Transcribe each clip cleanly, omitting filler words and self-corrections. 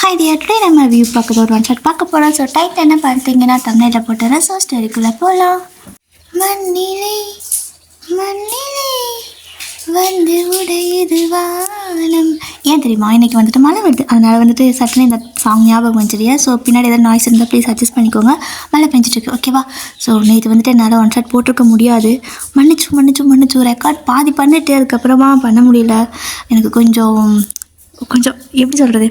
Hi dear, today நம்ம view பார்க்குறது ஒரு ஒன் ஷாட் பார்க்க போகிறோம். ஸோ டைட் என்ன பார்த்தீங்கன்னா தமிழில் போட்டுறேன். ஸோ ஸ்டோரிக்குள்ளே போகலாம். மண்ணிலே மண்ணிலே வந்து உடையுது வானம். ஏன் தெரியுமா, இன்றைக்கி வந்துட்டு மழை வருது. அதனால் வந்துட்டு சட்டுன்னு இந்த சாங் ஞாபகம் வந்துடுறியா. ஸோ பின்னாடி ஏதாவது நாய்ஸ் இருந்தால் ப்ளீஸ் அட்ஜஸ்ட் பண்ணிக்கோங்க. மழை பெஞ்சிட்ருக்கு, ஓகேவா. ஸோ நேற்று வந்துட்டு என்னால் ஒன் ஷாட் போட்டிருக்க முடியாது. மன்னிச்சு ரெக்கார்ட் பாதி பண்ணிட்டு அதுக்கப்புறமா பண்ண முடியல. எனக்கு கொஞ்சம் எப்படி சொல்கிறது,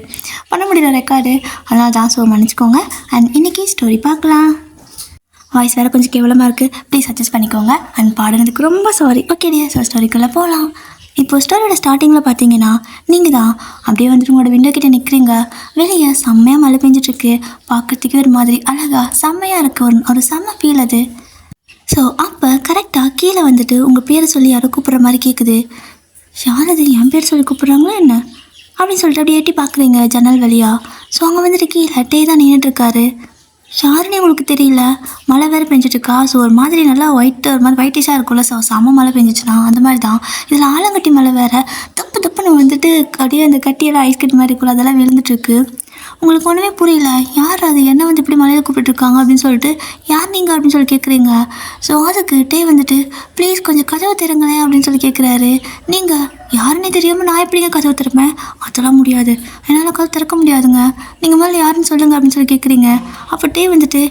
பண்ண முடியல ரெக்கார்டு. அதனால தான். ஸோ மன்னிச்சிக்கோங்க. அண்ட் இன்றைக்கி ஸ்டோரி பார்க்கலாம். வாய்ஸ் வேறு கொஞ்சம் கேவலமாக இருக்குது, ப்ளீஸ் அட்ஜஸ்ட் பண்ணிக்கோங்க. அண்ட் பாடுனதுக்கு ரொம்ப சாரி. ஓகே டியா. ஸோ ஸ்டோரிக்குள்ளே போகலாம். இப்போது ஸ்டோரியோட ஸ்டார்டிங்கில் பார்த்தீங்கன்னா நீங்கள் தான் அப்படியே வந்துட்டு உங்களோட விண்டோ கிட்டே நிற்கிறீங்க. வெளியே செம்மையாக மழை பெஞ்சிட்ருக்கு. பார்க்குறதுக்கு ஒரு மாதிரி அழகாக செம்மையாக இருக்குது. ஒரு செம்ம ஃபீல் அது. ஸோ அப்போ கரெக்டாக கீழே வந்துட்டு உங்கள் பேரை சொல்லி யாரோ கூப்பிட்ற மாதிரி கேட்குது. யார் அது, என் பேர் சொல்லி கூப்பிட்றாங்களோ என்ன அப்படின்னு சொல்லிட்டு அப்படியே எட்டி பார்க்குறீங்க ஜன்னல் வழியா. ஸோ அங்கே வந்துட்டு கீழே டே தான் நின்றுட்டுருக்காரு. யாருன்னே உங்களுக்கு தெரியல. மழை வேறு பெஞ்சிட்ருக்கா. ஸோ ஒரு மாதிரி நல்லா ஒரு மாதிரி ஒயிட்டிஷாக இருக்கும்ல. ஸோ செம்ம மழை பெஞ்சிச்சுன்னா அந்த மாதிரி தான். இதில் ஆலங்கட்டி மழை வேறு தப்புன்னு வந்துட்டு அப்படியே அந்த கட்டியெல்லாம் ஐஸ் கட்டி மாதிரி இருக்குல்ல, அதெல்லாம் விழுந்துட்டுருக்கு. உங்களுக்கு ஒன்றுமே புரியல. யார் அது, என்ன வந்து இப்படி மலையில் கூப்பிட்டுருக்காங்க அப்படின்னு சொல்லிட்டு, யார் நீங்கள் அப்படின்னு சொல்லி கேட்குறீங்க. ஸோ அதுக்கு டே வந்துட்டு ப்ளீஸ் கொஞ்சம் கதவை திறங்களேன் அப்படின்னு சொல்லி கேட்குறாரு. நீங்கள் யாருன்னே தெரியாமல் நான் எப்படிங்க கதவை திறப்பேன், அதெல்லாம் முடியாது, என்னால் கதவை திறக்க முடியாதுங்க, நீங்கள் மேலே யாருன்னு சொல்லுங்கள் அப்படின்னு சொல்லி கேட்குறீங்க. அப்போ டே வந்துட்டு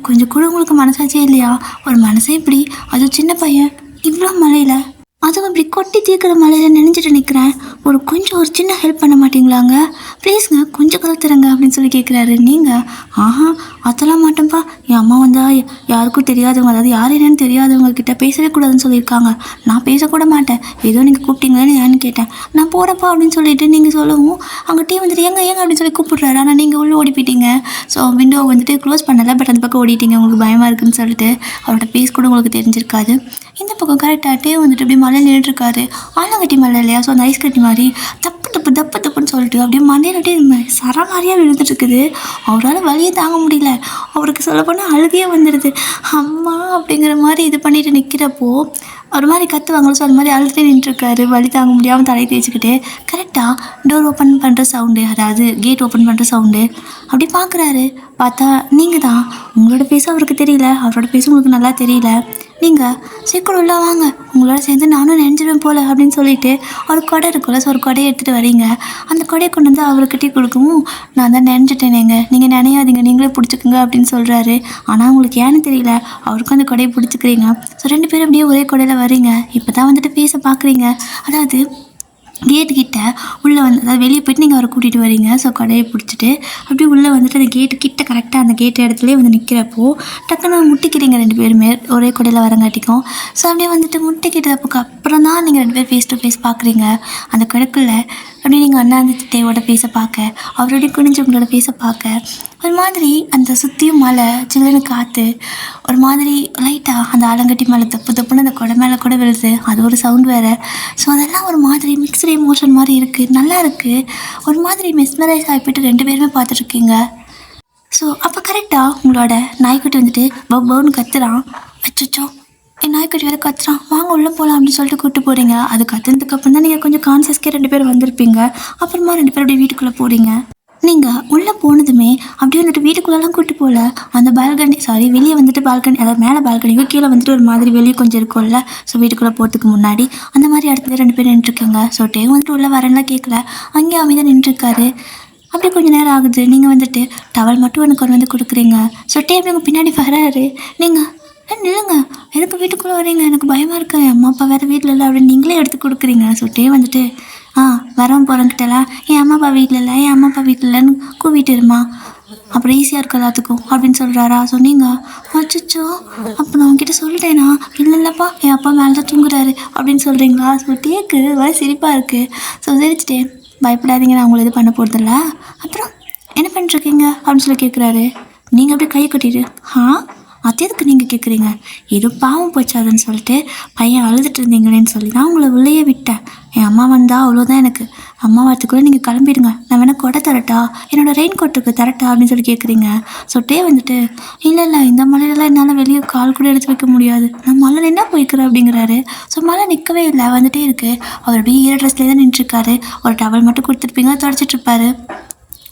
கொஞ்சம் கூட உங்களுக்கு மனசாச்சே இல்லையா, ஒரு மனசே இப்படி, அது சின்ன பையன் இவ்வளோ மலையில், அதுவும் இப்படி கொட்டி தீர்க்கிற மலையில் நினைஞ்சிட்டு நிற்கிறேன், ஒரு சின்ன ஹெல்ப் பண்ண மாட்டிங்களாங்க, ப்ளீஸுங்க கொஞ்சம் கலத்துறங்க அப்படின்னு சொல்லி கேட்குறாரு. நீங்கள் அதெல்லாம் மாட்டேன்ப்பா, என் அம்மா வந்தால் யாருக்கும் தெரியாதவங்க, அதாவது யார் என்னன்னு தெரியாதவங்க கிட்ட பேசவே கூடாதுன்னு சொல்லியிருக்காங்க, நான் பேசக்கூட மாட்டேன், ஏதோ நீங்கள் கூப்பிட்டீங்களேன்னு யாருன்னு கேட்டேன், நான் போகிறப்பா அப்படின்னு சொல்லிட்டு நீங்கள் சொல்லவும் அங்கே டீ வந்துட்டு ஏங்க அப்படின்னு சொல்லி கூப்பிட்றாரு. ஆனால் நீங்கள் உள்ளே ஓடி போயிட்டீங்க. ஸோ விண்டோ வந்துட்டு க்ளோஸ் பண்ணலை, பட் அந்த பக்கம் ஓடிட்டீங்க, உங்களுக்கு பயமாக இருக்குதுன்னு சொல்லிட்டு. அவரோட பேஸ் கூட உங்களுக்கு தெரிஞ்சிருக்காது. இந்த பக்கம் கரெக்டாகட்டே வந்துட்டு அப்படியே மழை நின்றுட்டுருக்காரு. ஆலங்கட்டி மழை இல்லையா, ஸோ அந்த ஐஸ் கட்டி மாதிரி தப்புன்னு சொல்லிட்டு அப்படியே மண்ணிலட்டே சரமாரியாக விழுந்துட்டுருக்குது. அவரால் வலியை தாங்க முடியல. அவருக்கு சொல்லப்போனால் அழுகையே வந்துடுது. அம்மா அப்படிங்கிற மாதிரி இது பண்ணிட்டு நிற்கிறப்போ ஒரு மாதிரி கத்துவாங்களோ, ஸோ அது மாதிரி அழுத்தே நின்றுருக்காரு. வலி தாங்க முடியாமல் தலையை தேய்ச்சிக்கிட்டு கரெக்டாக டோர் ஓப்பன் பண்ணுற சவுண்டு, அதாவது கேட் ஓப்பன் பண்ணுற சவுண்டு அப்படி பார்க்குறாரு. பார்த்தா நீங்கள் தான். உங்களோட பேசும் அவருக்கு தெரியல, அவரோட பேசும் உங்களுக்கு நல்லா தெரியல. நீங்கள் சீக்கிரம் உள்ள வாங்க, உங்களோட சேர்ந்து நானும் நினைஞ்சிருவேன் போல் அப்படின்னு சொல்லிட்டு ஒரு கொடை இருக்குல்ல, ஸோ ஒரு கொடையை எடுத்துகிட்டு வரீங்க. அந்த கொடையை கொண்டு வந்து அவர்கிட்டே கொடுக்கவும், நான் தான் நினைஞ்சிட்டேனேங்க, நீங்கள் நினையாதீங்க, நீங்களே பிடிச்சிக்குங்க அப்படின்னு சொல்கிறாரு. ஆனால் உங்களுக்கு ஏன்னு தெரியல, அவருக்கும் அந்த கொடையை பிடிச்சிக்கிறீங்க. ஸோ ரெண்டு பேரும் அப்படியே ஒரே கொடையில் வரீங்க. இப்போ தான் வந்துட்டு பேச பார்க்குறீங்க. அதாவது கேட்டுக்கிட்ட உள்ளே வந்து, அதாவது வெளியே போய்ட்டு நீங்கள் அவரை கூட்டிகிட்டு வரீங்க. ஸோ கடையை பிடிச்சிட்டு அப்படியே உள்ளே வந்துட்டு அந்த கேட்டுக்கிட்ட கரெக்டாக அந்த கேட்டு இடத்துலேயே வந்து நிற்கிறப்போ டக்குன்னு முட்டிக்கிறீங்க ரெண்டு பேருமே ஒரே கொடையில் வரங்காட்டிக்கும். ஸோ அப்படியே வந்துட்டு முட்டிக்கிட்டதுக்கு அப்புறம் தான் நீங்கள் ரெண்டு பேர் ஃபேஸ் டு ஃபேஸ் பார்க்குறீங்க. அந்த கடைக்குள்ளே அப்படியே நீங்கள் அண்ணாந்திட்டையோட ஃபேஸை பார்க்க, அவருடைய குனிஞ்சு உங்களோட ஃபேஸை பார்க்க, ஒரு மாதிரி அந்த சுற்றியும் மழை, சில்லுன்னு காற்று, ஒரு மாதிரி லைட்டாக அந்த ஆலங்கட்டி மழை தப்புன்னு அந்த கொடை மேலே கூட விழுது, அது ஒரு சவுண்ட் வேறு. ஸோ அதெல்லாம் ஒரு மாதிரி மிக்ஸ்டு எமோஷன் மாதிரி இருக்குது, நல்லா இருக்குது. ஒரு மாதிரி மெஸ்மரைஸ் ஆகிப்பிட்டு ரெண்டு பேருமே பார்த்துட்ருக்கீங்க. ஸோ அப்போ கரெக்டாக உங்களோட நாய்க்குட்டி வந்துட்டு பவுன்னு கத்துறான். அச்சோ, என் நாய்க்குட்டி வேறு கத்துறான், வாங்க உள்ளே போகலாம் அப்படின்னு சொல்லிட்டு கூப்பிட்டு போகிறீங்க. அது கத்துனதுக்கப்புறம் தான் நீங்கள் கொஞ்சம் கான்சியஸ்க்கே ரெண்டு பேரும் வந்திருப்பீங்க. அப்புறமா ரெண்டு பேரும் அப்படியே வீட்டுக்குள்ளே போகிறீங்க. நீங்கள் உள்ளே போனதுமே அப்படியே வந்துட்டு வீட்டுக்குள்ளெல்லாம் கூப்பிட்டு போகல, அந்த வெளியே வந்துட்டு பால்கனி, அதாவது மேலே பால்கனிக்கோ கீழே வந்துட்டு ஒரு மாதிரி வெளியே கொஞ்சம் இருக்கும்ல, ஸோ வீட்டுக்குள்ளே போகிறதுக்கு முன்னாடி அந்த மாதிரி இடத்துல ரெண்டு பேரும் நின்றுருக்காங்க. ஸோ டேவும் வந்துட்டு உள்ளே வரேன்லாம் கேட்கல, அங்கேயும் அமைதியாக நின்றுருக்காரு. அப்படியே கொஞ்சம் நேரம் ஆகுது. நீங்கள் வந்துட்டு டவல் மட்டும் எனக்கு கொண்டு வந்து கொடுக்குறீங்க. ஸோ டே அப்படி உங்கள் பின்னாடி வராரு. நீங்கள் நில்லுங்க, எதுக்கு வீட்டுக்குள்ளே வரீங்க, எனக்கு பயமாக இருக்கு, அம்மா அப்பா வேறு வீட்டில் இல்லை அப்படின்னு நீங்களே எடுத்து கொடுக்குறீங்க. ஸோ டே வந்துட்டு வரவும் போகிறங்கிட்டலாம், என் அம்மா அப்பா வீட்டில் இல்லைன்னு கூவிட்டு இருமா, அப்புறம் ஈஸியாக இருக்கும் எல்லாத்துக்கும் அப்படின்னு சொல்கிறாரா. ஸோ நீங்கள் அச்சோ, அப்போ நான் உங்ககிட்ட சொல்லிட்டேனா, இல்லைப்பா என் அப்பா மேலே தான் தூங்குறாரு அப்படின்னு சொல்கிறீங்களா. ஸோ டேக்கு வர சிரிப்பாக இருக்குது. ஸோ சிரிச்சிட்டே, பயப்படாதீங்க, நான் உங்களை இது பண்ண போகிறதில்ல, அப்புறம் என்ன பண்ணிட்டுருக்கீங்க அப்படின்னு சொல்லி கேட்குறாரு. நீங்கள் அப்படியே கை கட்டிட்டு அது எதுக்கு நீங்கள் கேட்குறீங்க, ஏதோ பாவம் போச்சாதுன்னு சொல்லிட்டு பையன் அழுதுட்டு இருந்தீங்களேன்னு சொல்லி நான் உங்களை உள்ளேயே விட்டேன். என் அம்மா வந்தால் அவ்வளோதான், எனக்கு அம்மா வரத்துக்குள்ளே நீங்கள் கிளம்பிடுங்க, நான் வேணால் கொடை தரட்டா, என்னோடய ரெயின் கோட்டுக்கு தரட்டா அப்படின்னு சொல்லி கேட்குறீங்க. ஸோ டே வந்துட்டு இல்லை இந்த மழையிலலாம் என்னால் வெளியே கால் கூட எடுத்து வைக்க முடியாது, நான் மழை நின்னா போய்க்கிறேன் அப்படிங்கிறாரு. ஸோ மழை நிற்கவே இல்லை, வந்துகிட்டே இருக்குது. அவர் அப்படியே ஈர ட்ரெஸ்லேயே தான் நின்றுருக்காரு. ஒரு டவல் மட்டும் கொடுத்துருப்பீங்க, தொடச்சிட்ருப்பாரு.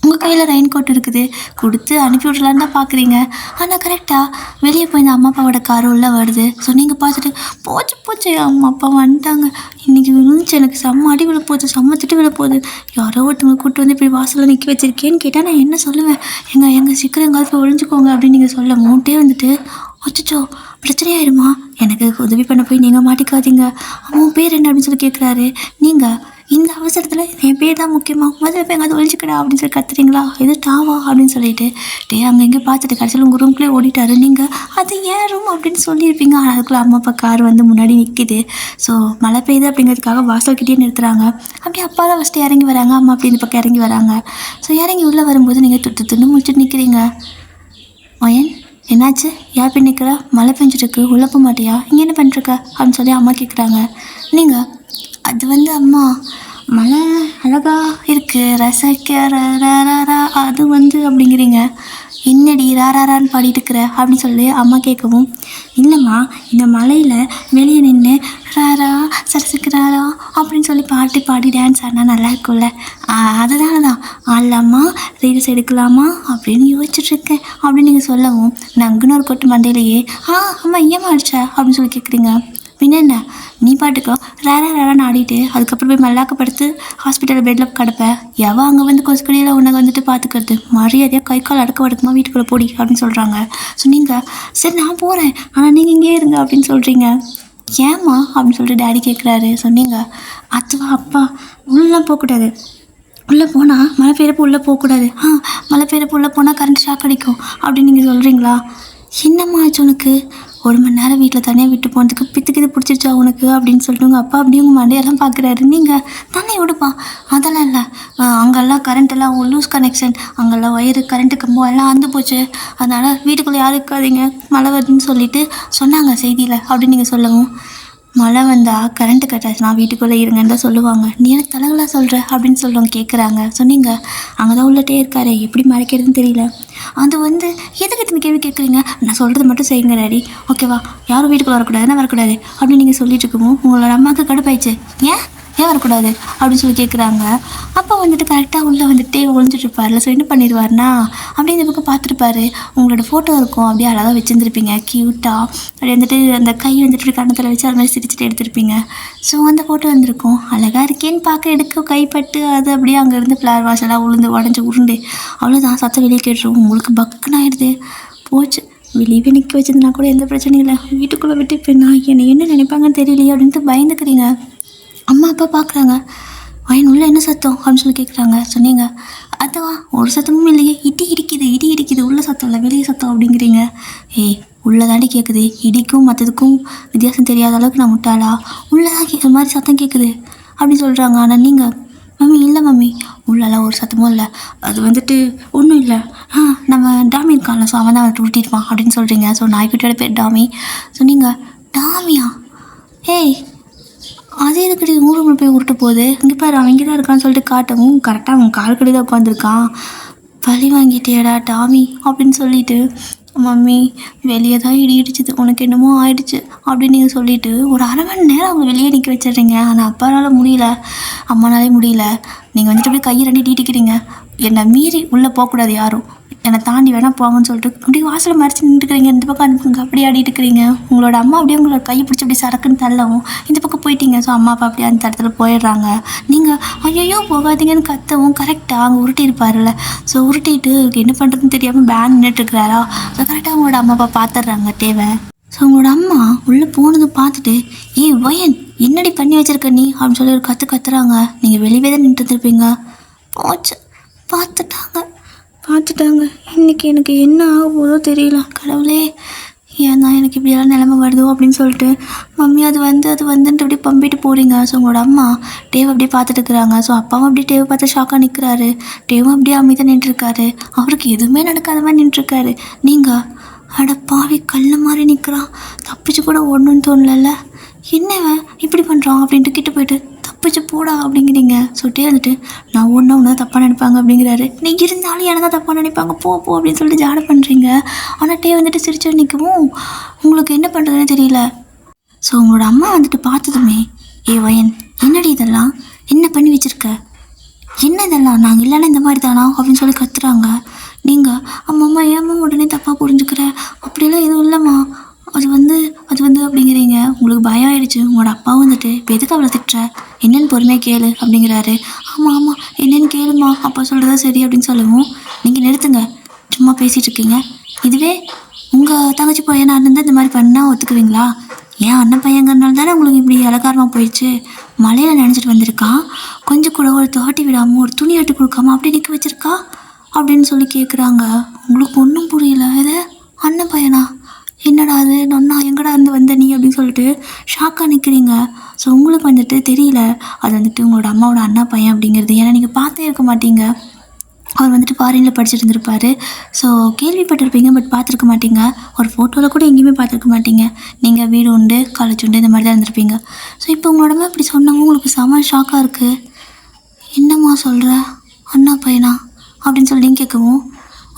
உங்கள் கையில் ரெயின் கோட் இருக்குது, கொடுத்து அனுப்பி விட்றலான்னு தான் பார்க்குறீங்க. ஆனால் கரெக்டாக வெளியே போய் இந்த அம்மா அப்பாவோட கார் உள்ளே வருது. ஸோ நீங்கள் பார்த்துட்டு போச்சு போச்சு அம்மா அப்பா வந்துட்டாங்க, இன்றைக்கி விழுந்துச்சு, எனக்கு செம்ம அடி விழ போகுது, செம்ம திட்டு விழ போகுது, யாரோ ஒருத்தவங்க கூப்பிட்டு வந்து இப்படி வாசலில் நிற்க வச்சிருக்கேன்னு கேட்டால் நான் என்ன சொல்லுவேன்? எங்கள் சீக்கிரம் எங்காவது ஒழிஞ்சுக்கோங்க அப்படின்னு நீங்கள் சொல்ல மூட்டே வந்துட்டு அச்சோ பிரச்சனையாயிருமா, எனக்கு உதவி பண்ண போய் நீங்கள் மாட்டிக்காதீங்க, அவன் பேர் என்ன அப்படின்னு சொல்லி கேட்குறாரு. நீங்கள் இந்த அவசரத்தில் என் பேர் தான் முக்கியமாக, முதல்ல போய் எங்காவது ஒழிச்சிக்கடா அப்படின்னு சொல்லி கத்துறீங்களா, எது டாவா அப்படின்னு சொல்லிட்டு அங்கே இங்கே பார்த்துட்டு கடைசியில் உங்கள் ரூம்குள்ளே ஓடிட்டாரு. நீங்கள் அது ஏன் ரூம் அப்படின்னு சொல்லியிருப்பீங்க. ஆனால் அதுக்குள்ளே அம்மா அப்பா கார் வந்து முன்னாடி நிற்கிது. ஸோ மழை பெய்யுது அப்படிங்கிறதுக்காக வாசல்கிட்டே நிறுத்துறாங்க. அப்படியே அப்பா தான் ஃபஸ்ட்டு இறங்கி வராங்க, அம்மா அப்படி இந்த பக்கம் இறங்கி வராங்க. ஸோ இறங்கி உள்ளே வரும்போது நீங்கள் துண்டு முடிச்சுட்டு நிற்கிறீங்க. மயன் என்னாச்சு, யார் போய் நிற்கிற, மழை பெஞ்சிருக்கு, உள்ளே போக மாட்டியா, இங்கே என்ன பண்ணிருக்க அப்படின்னு சொல்லி அம்மா கேட்குறாங்க. நீங்கள் அது வந்து அம்மா மழை அழகாக இருக்குது ரசிக்க அது வந்து அப்படிங்கிறீங்க. என்னடி ராராரான்னு பாடிட்டு இருக்கிற அப்படின்னு சொல்லி அம்மா கேட்கவும், இல்லைம்மா இந்த மலையில் வெளியே நின்று ராரா சரசிக்கிறாரா அப்படின்னு சொல்லி பாடி டான்ஸ் ஆடினா நல்லா இருக்கும்ல, அதனால தான் ஆடலாமா ரீல்ஸ் எடுக்கலாமா அப்படின்னு யோசிச்சுட்ருக்கேன் அப்படின்னு நீங்கள் சொல்லவும், நங்குன்னு ஒரு கொட்டு மண்டையிலேயே அம்மா ஏமா அடிச்சா அப்படின்னு சொல்லி கேட்குறீங்க. பின்ன என்ன, நீ பாட்டுக்கோ ரேரான்னு ஆடிட்டு அதுக்கப்புறம் போய் மல்லாக்கப்படுத்து ஹாஸ்பிட்டலில் பெட்டில் கிடப்பேன், எவன் அங்கே வந்து கொசுக்கடியில் உனக்கு வந்துட்டு பார்த்துக்கிறது, மரியாதையாக கை கால் அடக்க வடக்குமா வீட்டுக்குள்ளே போடி அப்படின்னு சொல்கிறாங்க. ஸோ நீங்கள் சரி நான் போகிறேன் ஆனால் நீங்கள் இங்கே இருங்க அப்படின்னு சொல்கிறீங்க. ஏம்மா அப்படின்னு சொல்லிட்டு டேடி கேட்குறாரு. சொன்னீங்க அதுவா அப்பா உள்ளெலாம் போகக்கூடாது, உள்ளே போனால் மழை பெய்யறப்போ உள்ளே போகக்கூடாது, மழை பெய்யறப்போ உள்ளே போனால் கரண்ட் ஷாக் அடிக்கும் அப்படின்னு நீங்கள் சொல்கிறீங்களா. என்னம்மா ஆச்சு உனக்கு, 1 மணி நேரம் வீட்டில் தனியாக விட்டு போனதுக்கு பித்துக்கு இது பிடிச்சிருச்சா உனக்கு அப்படின்னு சொல்லிட்டு உங்கள் அப்பா அப்படியே உங்கள் மண்டையெல்லாம் பார்க்குறாரு. நீங்கள் தானே விடுப்பா, அதெல்லாம் இல்லை, அங்கெல்லாம் கரண்ட்டெல்லாம் லூஸ் கனெக்ஷன், அங்கெல்லாம் ஒயரு கரண்ட்டு கம்பம் எல்லாம் அந்து போச்சு, அதனால் வீட்டுக்குள்ளே யாரும் இருக்காதீங்க மழை வருதுன்னு சொல்லிட்டு சொன்னாங்க செய்தியில் அப்படின்னு நீங்கள் சொல்லவும், மழை வந்தால் கரண்ட்டு கட்டாச்சுன்னா வீட்டுக்குள்ளே இருங்கன்னு தான் சொல்லுவாங்க, நீ எனக்கு தலைகளாக சொல்கிற அப்படின்னு சொல்லுவாங்க கேட்குறாங்க. சொன்னீங்க அங்கே தான் உள்ளட்டே இருக்காரு, எப்படி மறைக்கிறதுன்னு தெரியல, அது வந்து எதுக்கு இத்தனை கேள்வி கேட்குறீங்க, நான் சொல்கிறது மட்டும் செய்யுங்க டாடி ஓகேவா, யாரும் வீட்டுக்குள்ளே வரக்கூடாதுன்னா வரக்கூடாது அப்படின்னு நீங்கள் சொல்லிட்டு இருக்கவும் உங்களோட அம்மாவுக்கு கடுப்பாயிடுச்சு. ஏன் வரக்கூடாது அப்படின்னு சொல்லி கேட்குறாங்க. அப்போ வந்துட்டு கரெக்டாக உள்ளே வந்துட்டு ஒழிஞ்சிட்டு இருப்பார்ல. ஸோ என்ன பண்ணிடுவார்னா அப்படியே இந்த பக்கம் பார்த்துருப்பாரு, உங்களோட ஃபோட்டோ இருக்கும் அப்படியே அழகாக வச்சுருந்துருப்பீங்க க்யூட்டாக, அப்படி வந்துட்டு அந்த கை வந்துட்டு கண்ணத்தில் வச்சு அது மாதிரி சிரிச்சுட்டு எடுத்திருப்பீங்க. ஸோ அந்த ஃபோட்டோ வந்துருக்கும், அழகாக இருக்கேன்னு பார்க்க எடுக்க கைப்பட்டு அது அப்படியே அங்கேருந்து ஃப்ளவர் வாஷ் எல்லாம் உளுந்து உடஞ்சி உருண்டு அவ்வளோதான் சத்தம் வெளியே கேட்டுரும். உங்களுக்கு பக்குன்னு ஆயிடுது, போச்சு வெளியே நிற்க வச்சிருந்தா கூட எந்த பிரச்சனையும் இல்லை, வீட்டுக்குள்ளே விட்டு இப்போ நான் என்ன நினைப்பாங்கன்னு தெரியலையே அப்படின்ட்டு பயந்துக்கிறீங்க. அம்மா அப்பா பார்க்குறாங்க, வயன் உள்ள என்ன சத்தம் அப்படின்னு சொல்லி கேட்குறாங்க. சொன்னீங்க அதுவா ஒரு சத்தமும் இல்லையே, இடி இடிக்குது உள்ள சத்தம் இல்லை வெளியே சத்தம் அப்படிங்கிறீங்க. உள்ளே தாண்டி கேட்குது, இடிக்கும் மற்றதுக்கும் வித்தியாசம் தெரியாத அளவுக்கு நான் முட்டாளா, உள்ளதான் கேட்குற மாதிரி சத்தம் கேட்குது அப்படி சொல்கிறாங்க. ஆனால் நீங்கள் மம்மி இல்லை மம்மி உள்ளெல்லாம் ஒரு சத்தமும் இல்லை, அது வந்துட்டு ஒன்றும் இல்லை, நம்ம டாமி இருக்கான்ல ஸோ அவன் தான் வந்துட்டு ஊட்டிருப்பான் அப்படின்னு சொல்கிறீங்க. ஸோ நாய்க்குட்டியோட பேர் டாமி. சொன்னீங்க டாமியா, அதே இதுக்கிட்ட ஊருக்குள்ள போய் உருட்ட போகுது, இங்கே பாரு அவன் இங்கே தான் இருக்கான்னு சொல்லிட்டு காட்டவும் கரெக்டாக அவன் கால் கடி தான் உட்காந்துருக்கான். பழி வாங்கிட்டேடா டாமி அப்படின்னு சொல்லிட்டு, மம்மி வெளியே தான் இடிச்சிது உனக்கு என்னமோ ஆயிடுச்சு அப்படின்னு நீங்கள் சொல்லிவிட்டு ஒரு 1/2 மணி நேரம் அவங்க வெளியே நிற்க வச்சிடுறீங்க. ஆனால் அப்பானால முடியல, அம்மானாலே முடியல, நீங்கள் வந்துட்டு அப்படியே கையை ரெண்டு நீட்டிக்கிறீங்க, என்னை மீறி உள்ளே போகக்கூடாது யாரும், என்னை தாண்டி வேணால் போங்கன்னு சொல்லிட்டு அப்படியே வாசலை மறைச்சி நின்றுக்கிறீங்க. இந்த பக்கம் அனுப்புங்க அப்படியே ஆடிட்டு இருக்கிறீங்க. உங்களோட அம்மா அப்படியே உங்களோட கையை பிடிச்சி அப்படி சரக்குன்னு தள்ளவும் இந்த பக்கம் போயிட்டீங்க. ஸோ அம்மா அப்பா அப்படியே அந்த இடத்துல போயிடுறாங்க. நீங்கள் ஐயோ போகாதீங்கன்னு கத்தவும் கரெக்டாக அங்கே உருட்டியிருப்பார்ல. ஸோ உருட்டிட்டு என்ன பண்ணுறதுன்னு தெரியாமல் பேன் நின்றுட்டுருக்கிறாரா. ஸோ கரெக்டாக உங்களோட அம்மா அப்பா பார்த்துட்றாங்க தேவை. ஸோ உங்களோட அம்மா உள்ளே போனதை பார்த்துட்டு வயன் என்னடி பண்ணி வச்சிருக்க நீ அப்படின்னு சொல்லி ஒரு கத்துறாங்க. நீங்கள் வெளியே தான் நின்றுருப்பீங்க. போச்சு பார்த்துட்டாங்க. இன்றைக்கி எனக்கு என்ன ஆக போதோ தெரியல, கடவுளே ஏன் தான் எனக்கு இப்படியெல்லாம் நிலைமை வருதோ அப்படின்னு சொல்லிட்டு மம்மி அது வந்துன்ட்டு அப்படியே பம்பிட்டு போகிறீங்க. ஸோ உங்களோட அம்மா டேவை அப்படியே பார்த்துட்டு இருக்கிறாங்க. ஸோ அப்பாவும் அப்படியே டேவை பார்த்து ஷாக்காக நிற்கிறாரு. டேவும் அப்படியே அமைதியாக நின்றுருக்காரு, அவருக்கு எதுவுமே நடக்காத மாதிரி நின்றுருக்காரு. நீங்கள் அட பாவி கல் மாதிரி நிற்கிறான், தப்பிச்சு கூட ஓடணும்னு தோணல, என்னவன் இப்படி பண்ணுறான் அப்படின்ட்டு கிட்ட போயிட்டு தப்பிச்சு போடா அப்படிங்கிறீங்க. சொல்லிட்டே வந்துட்டு நான் ஒன்றா ஒன்று தப்பாக நினைப்பாங்க அப்படிங்கிறாரு. நீ இருந்தாலும் என்ன தான் தப்பாக நினைப்பாங்க போ அப்படின்னு சொல்லிட்டு ஜாட பண்ணுறீங்க. ஆனால் டே வந்துட்டு சிரிச்சு நிற்கவும் உங்களுக்கு என்ன பண்ணுறதுன்னு தெரியல. ஸோ உங்களோட அம்மா வந்துட்டு பார்த்ததுமே வயன் என்னடி இதெல்லாம் என்ன பண்ணி வச்சுருக்க, என்ன இதெல்லாம் நாங்கள் இல்லைன்னா இந்த மாதிரி தானா அப்படின்னு சொல்லி கத்துறாங்க. நீங்கள் அம்மா ஏம்மா உடனே தப்பாக புரிஞ்சுக்கிற, அப்படியெல்லாம் எதுவும் இல்லைம்மா, அது வந்து அப்படிங்கிறீங்க. உங்களுக்கு பயம் ஆயிடுச்சு. உங்களோட அப்பா வந்துட்டு இப்போ எதுக்கு அவளை திட்டுற, என்னென்னு பொறுமையாக கேளு அப்படிங்கிறாரு. ஆமாம் என்னென்னு கேளுமா, அப்பா சொல்கிறதா சரி அப்படின்னு சொல்லவும், நீங்கள் நிறுத்துங்க, சும்மா பேசிகிட்டு இருக்கீங்க. இதுவே உங்கள் தங்கச்சி பையனாக இருந்தால் இந்த மாதிரி பண்ணால் ஒத்துக்குவீங்களா? ஏன் அண்ணன் பையங்கிறனால தானே உங்களுக்கு இப்படி அலங்காரமாக போயிடுச்சு. மலையில் நினச்சிட்டு வந்திருக்கான், கொஞ்சம் கூட ஒரு தோட்டி விடாமல் ஒரு துணி ஆட்டி கொடுக்காம அப்படி நிற்க வச்சிருக்கா அப்படின்னு சொல்லி கேட்குறாங்க. உங்களுக்கு ஒன்றும் புரியல. இது அண்ணன் பையனா, என்னடா அது நொன்னா, எங்கடா இருந்து வந்த நீ அப்படின்னு சொல்லிட்டு ஷாக்காக நிற்கிறீங்க. ஸோ உங்களுக்கு வந்துட்டு தெரியல அது வந்துட்டு உங்களோட அம்மாவோட அண்ணா பையன் அப்படிங்கிறது. ஏன்னா நீங்கள் பார்த்தே இருக்க மாட்டீங்க. அவர் வந்துட்டு ஃபாரினில் படிச்சுட்டு இருந்திருப்பார். ஸோ கேள்விப்பட்டிருப்பீங்க, பட் பார்த்துருக்க மாட்டீங்க. ஒரு ஃபோட்டோவில் கூட எங்கேயுமே பார்த்துருக்க மாட்டீங்க. நீங்கள் வீடு உண்டு, காலேஜ் உண்டு, இந்த மாதிரி தான் இருந்திருப்பீங்க. ஸோ இப்போ உங்களோட அம்மா இப்படி சொன்னாங்க, உங்களுக்கு செம ஷாக்காக இருக்குது. என்னம்மா சொல்கிற, அண்ணா பையனா அப்படின்னு சொல்லி கேட்கவும்,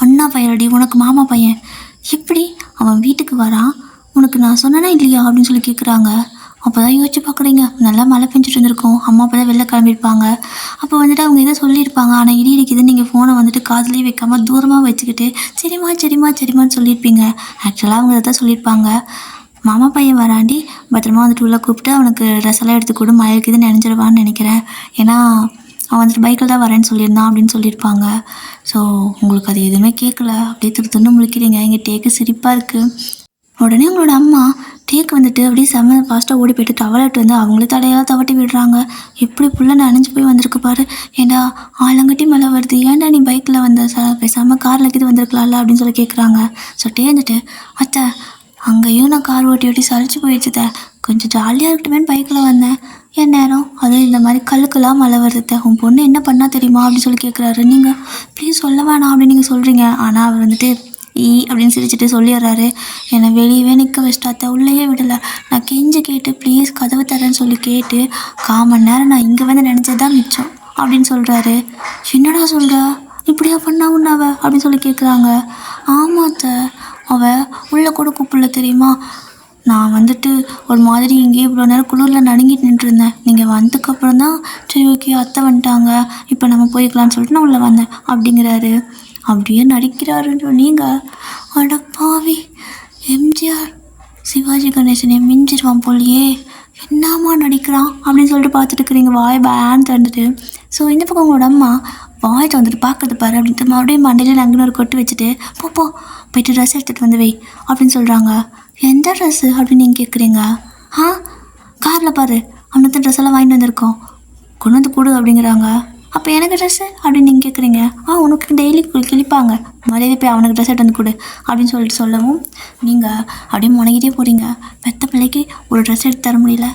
அண்ணா பையனடி, உனக்கு மாமா பையன், எப்படி அவன் வீட்டுக்கு வரான், உனக்கு நான் சொன்னேன்னா இல்லையா அப்படின்னு சொல்லி கேட்குறாங்க. அப்போ தான் யோசிச்சு பார்க்குறீங்க, நல்லா மழை பெஞ்சிட்டு இருந்திருக்கோம், அம்மா அப்போ தான் வெளில கிளம்பியிருப்பாங்க. அப்போ வந்துட்டு அவங்க எதோ சொல்லியிருப்பாங்க, ஆனால் இடி இடிக்குதுன்னு நீங்கள் ஃபோனை வந்துட்டு காதுலேயே வைக்காமல் தூரமாக வச்சுக்கிட்டு சரிம்மான்னு சொல்லியிருப்பீங்க. ஆக்சுவலாக அவங்க தான் சொல்லியிருப்பாங்க, மாமா பையன் வராண்டி, பத்திரமா வந்துட்டு உள்ளே கூப்பிட்டு அவனுக்கு ட்ரெஸ் எல்லாம் எடுத்துக்கூட மழை இருக்குதுன்னு நினைச்சிருவான்னு நினைக்கிறேன், ஏன்னா அவன் வந்துட்டு பைக்கில் தான் வரேன்னு சொல்லியிருந்தான் அப்படின்னு சொல்லியிருப்பாங்க. ஸோ உங்களுக்கு அது எதுவுமே கேட்கல, அப்படியே திருத்துன்னு முழிக்கிறீங்க. இங்கே டேக்கு சிரிப்பாக இருக்குது. உடனே உங்களோட அம்மா டேக்கு வந்துட்டு அப்படியே செம்ம ஃபாஸ்ட்டாக ஓடி போய்ட்டு டவலெட் வந்து அவங்களே தடையாக தவட்டி விடுறாங்க. எப்படி புள்ள நனைஞ்சு போய் வந்திருக்கு பாரு, ஏண்டா ஆலங்கட்டி மழை வருது, ஏன்டா நீ பைக்கில் வந்த, பேசாமல் காரில் கிட்ட வந்திருக்கலாம்ல அப்படின்னு சொல்லி கேட்குறாங்க. ஸோ டே வந்துட்டு, அத்தை அங்கேயும் நான் கார் ஓட்டி சளிச்சு போயிடுச்சுத, கொஞ்சம் ஜாலியாக இருக்கட்டுமேன்னு பைக்கில் வந்தேன், என் நேரம் அதுவும் இந்த மாதிரி கல்லுக்கெல்லாம் மழை வருது, உன் பொண்ணு என்ன பண்ணால் தெரியுமா அப்படின்னு சொல்லி கேட்குறாரு. நீங்கள் ப்ளீஸ் சொல்ல வேணாம் அப்படின்னு நீங்கள் சொல்கிறீங்க. ஆனால் அவர் வந்துட்டு அப்படின்னு சிரிச்சுட்டு சொல்லிடுறாரு, என்னை வெளியவே நிற்க வச்சிட்டாத்த, உள்ளேயே விடலை, நான் கெஞ்சி கேட்டு ப்ளீஸ் கதவை தரேன்னு சொல்லி கேட்டு 1/4 மணி நேரம் நான் இங்கே வந்து நினச்சது தான் மிச்சம் அப்படின்னு சொல்கிறாரு. என்னடா சொல்கிற, இப்படியா பண்ணா உன்னாவ அப்படின்னு சொல்லி கேட்குறாங்க. ஆமாத்த, அவள் உள்ளே கூட கூப்பிடல தெரியுமா, நான் வந்துட்டு ஒரு மாதிரி இங்கேயே இவ்வளோ நேரம் குளிரில் நடுங்கிட்டு நின்றுருந்தேன், நீங்கள் வந்ததுக்கப்புறம் தான் சரி ஓகே அத்தை வந்துட்டாங்க இப்போ நம்ம போய்க்கலான்னு சொல்லிட்டு நான் உள்ளே வந்தேன் அப்படிங்கிறாரு. அப்படியே நடிக்கிறாருன்னு நீங்கள், அடப்பாவி, எம்ஜிஆர் சிவாஜி கணேசனை மிஞ்சிருவான் போலியே, என்னம்மா நடிக்கிறான் அப்படின்னு சொல்லிட்டு பார்த்துட்டு இருக்கிறீங்க வாய் பேன் திறந்துட்டு. ஸோ இந்த பக்கம் உங்களோட அம்மா வாய் வந்துட்டு பார்க்குறது பாரு அப்படின்ட்டு மறுபடியும் மண்டையில் நங்குன்னு ஒரு கொட்டு வச்சுட்டு போ போயிட்டு ட்ரெஸ் எடுத்துகிட்டு வந்து வை அப்படின்னு சொல்கிறாங்க. எந்த ட்ரெஸ்ஸு அப்படின்னு நீங்கள் கேட்குறீங்க. காரில் பாரு, அவனுக்கு ட்ரெஸ் எல்லாம் வாங்கிட்டு வந்திருக்கோம், கொண்டு வந்து கொடு அப்படிங்கிறாங்க. அப்போ எனக்கு ட்ரெஸ்ஸு அப்படின்னு நீங்கள் கேட்குறீங்க. உனக்கு டெய்லி கிழிப்பாங்க, மரியாதை போய் அவனுக்கு ட்ரெஸ் எடுத்து வந்து கொடு அப்படின்னு சொல்லிட்டு சொல்லவும், நீங்கள் அப்படியே முனைகிட்டே போகிறீங்க. பெத்த பிள்ளைக்கு ஒரு ட்ரெஸ் எடுத்து தர முடியல,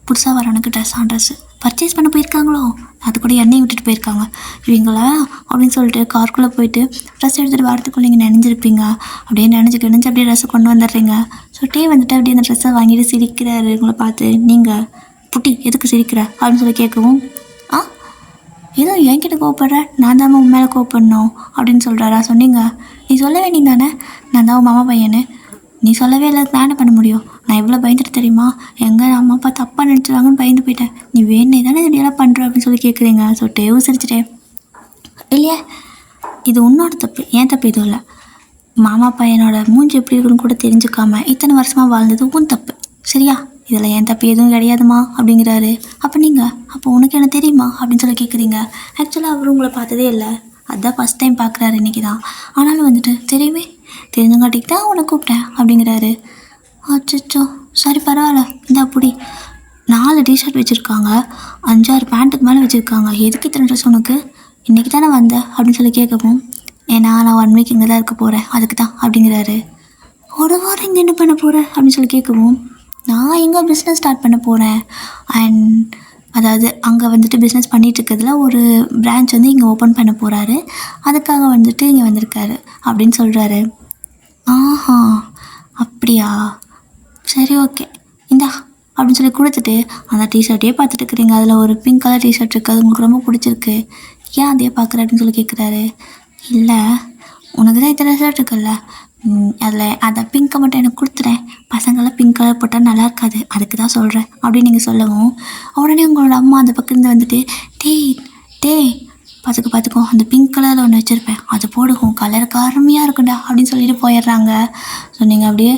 புதுசாக வரவனுக்கு ட்ரெஸ்ஸு பர்ச்சேஸ் பண்ண போயிருக்காங்களோ, அது கூட எண்ணெய் விட்டுட்டு போயிருக்காங்க இவங்களா அப்படின்னு சொல்லிட்டு கார்க்குள்ளே போயிட்டு ட்ரெஸ் எடுத்துகிட்டு வரத்துக்குள்ளே நீங்கள் நினைஞ்சிருப்பீங்க. அப்படியே நினச்சி அப்படியே ட்ரெஸ்ஸை கொண்டு வந்துடுறீங்க. ஸோ டே வந்துட்டு அப்படியே அந்த ட்ரெஸ்ஸை வாங்கிட்டு சிரிக்கிறாரு உங்களை பார்த்து. நீங்கள் புட்டி எதுக்கு சிரிக்கிற அப்படின்னு சொல்லி கேட்கவும், ஏதோ என்கிட்ட கோவப்படுற, நான் தான் உன் மேலே கோவப்படணும் அப்படின்னு சொல்கிறாரா. சொன்னீங்க, நீ சொல்ல வேண்டியது தானே நான் தான் உன் மாமா பையனு, நீ சொல்லவே இல்லை, நான் என்ன பண்ண முடியும், நான் எவ்வளோ பயந்துட்டு தெரியுமா, எங்கள் அம்மா அப்பா தப்பாக நினச்சிடுவாங்கன்னு பயந்து போயிட்டேன், நீ வேணே தானே இப்படியெல்லாம் பண்ணுற அப்படின்னு சொல்லி கேட்குறீங்க. ஸோ டேவும் சிரிச்சிட்டே, இல்லையா இது உன்னோட தப்பு, ஏன் தப்பு எதுவும் இல்லை, மாமா பையனோட மூஞ்சி எப்படி இருக்குன்னு கூட தெரிஞ்சுக்காம இத்தனை வருஷமாக வாழ்ந்தது உன் தப்பு, சரியா, இதில் என் தப்பு எதுவும் கிடையாதுமா அப்படிங்கிறாரு. அப்போ நீங்கள், அப்போ உனக்கு என்ன தெரியுமா அப்படின்னு சொல்லி கேட்குறீங்க. ஆக்சுவலாக அவர் உங்களை பார்த்ததே இல்லை, அதுதான் ஃபஸ்ட் டைம் பார்க்குறாரு இன்றைக்கி தான், ஆனாலும் வந்துட்டு தெரியுமே, தெரிஞ்சங்காட்டிக்கு தான் உன்னை கூப்பிட்டேன் அப்படிங்கிறாரு. அச்சோ சரி பரவாயில்ல, இந்த அப்படி 4 டிஷர்ட் வச்சுருக்காங்க, 5-6 பேண்ட்டுக்கு மேலே வச்சுருக்காங்க, எதுக்கு இத்தனை ட்ரெஸ் உனக்கு, இன்றைக்கி தானே வந்த அப்படின்னு சொல்லி கேட்கவும், ஏன்னா நான் 1 வீக் இங்கே தான் இருக்க போகிறேன் அதுக்கு தான் அப்படிங்கிறாரு. ஒரு வாரம் இங்கே என்ன பண்ண போகிறேன் அப்படின்னு சொல்லி கேட்கவும், நான் எங்கே பிஸ்னஸ் ஸ்டார்ட் பண்ண போகிறேன், அண்ட் அதாவது அங்கே வந்துட்டு பிஸ்னஸ் பண்ணிகிட்ருக்கிறதுல ஒரு பிரான்ச் வந்து இங்கே ஓப்பன் பண்ண போகிறாரு, அதுக்காக வந்துட்டு இங்கே வந்திருக்காரு அப்படின்னு சொல்கிறாரு. அப்படியா, சரி ஓகே இந்தா அப்படின்னு சொல்லி கொடுத்துட்டு அந்த டிஷர்ட்டையே பார்த்துட்டு இருக்கிறீங்க. அதில் ஒரு பிங்க் கலர் டிஷர்ட் இருக்குது, அது உங்களுக்கு ரொம்ப பிடிச்சிருக்கு, ஏன் அதையே பார்க்குற அப்படின்னு சொல்லி கேட்குறாரு. இல்லை உனக்கு தான் இத்தனை ஷர்ட் இருக்குல்ல, அதில் அந்த பிங்க்கை மட்டும் எனக்கு கொடுத்துறேன், பசங்களாம் பிங்க் கலர் போட்டால் நல்லா இருக்காது, அதுக்கு தான் சொல்கிறேன் அப்படின்னு நீங்கள் சொல்லவும், உடனே உங்களோட அம்மா அந்த பக்கம் இருந்து வந்துட்டு டே பார்த்துக்கோ அந்த பிங்க் கலரில் ஒன்று வச்சுருப்பேன், அது போடுவோம், கலருக்கு அருமையாக இருக்குண்டா அப்படின்னு சொல்லிட்டு போயிடுறாங்க. ஸோ நீங்கள் அப்படியே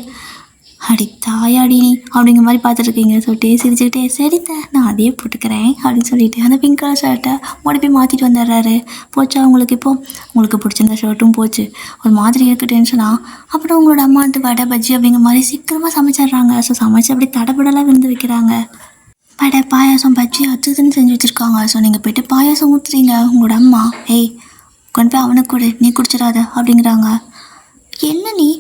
அடி தாயாடி அப்படிங்கிற மாதிரி பார்த்துட்ருக்கீங்க. சொல்லிட்டு சிரிச்சுக்கிட்டே சரித்த நான் அதையே போட்டுக்கிறேன் அப்படின்னு சொல்லிட்டு அந்த பிங்க் கலர் ஷர்ட்டை ஓடி போய் மாற்றிட்டு வந்துடுறாரு. போச்சா உங்களுக்கு? இப்போது உங்களுக்கு பிடிச்சிருந்த ஷர்ட்டும் போச்சு, ஒரு மாதிரி இருக்குது டென்ஷனாக. அப்புறம் உங்களோட அம்மா வந்து வடை பஜ்ஜி அப்படிங்கிற மாதிரி சீக்கிரமாக சமைச்சிட்றாங்க. ஸோ சமைச்சு அப்படியே தடப்படலாம் விருந்து வைக்கிறாங்க. வடை பாயாசம் பஜ்ஜி அதுன்னு செஞ்சு வச்சுருக்காங்க. ஸோ நீங்கள் போய்ட்டு பாயாசம் ஊற்றுறீங்க. உங்களோட அம்மா ஏய் கொண்டு போய் அவனுக்கு கொடு, நீ குடிச்சிடாத அப்படிங்கிறாங்க. என்ன நீ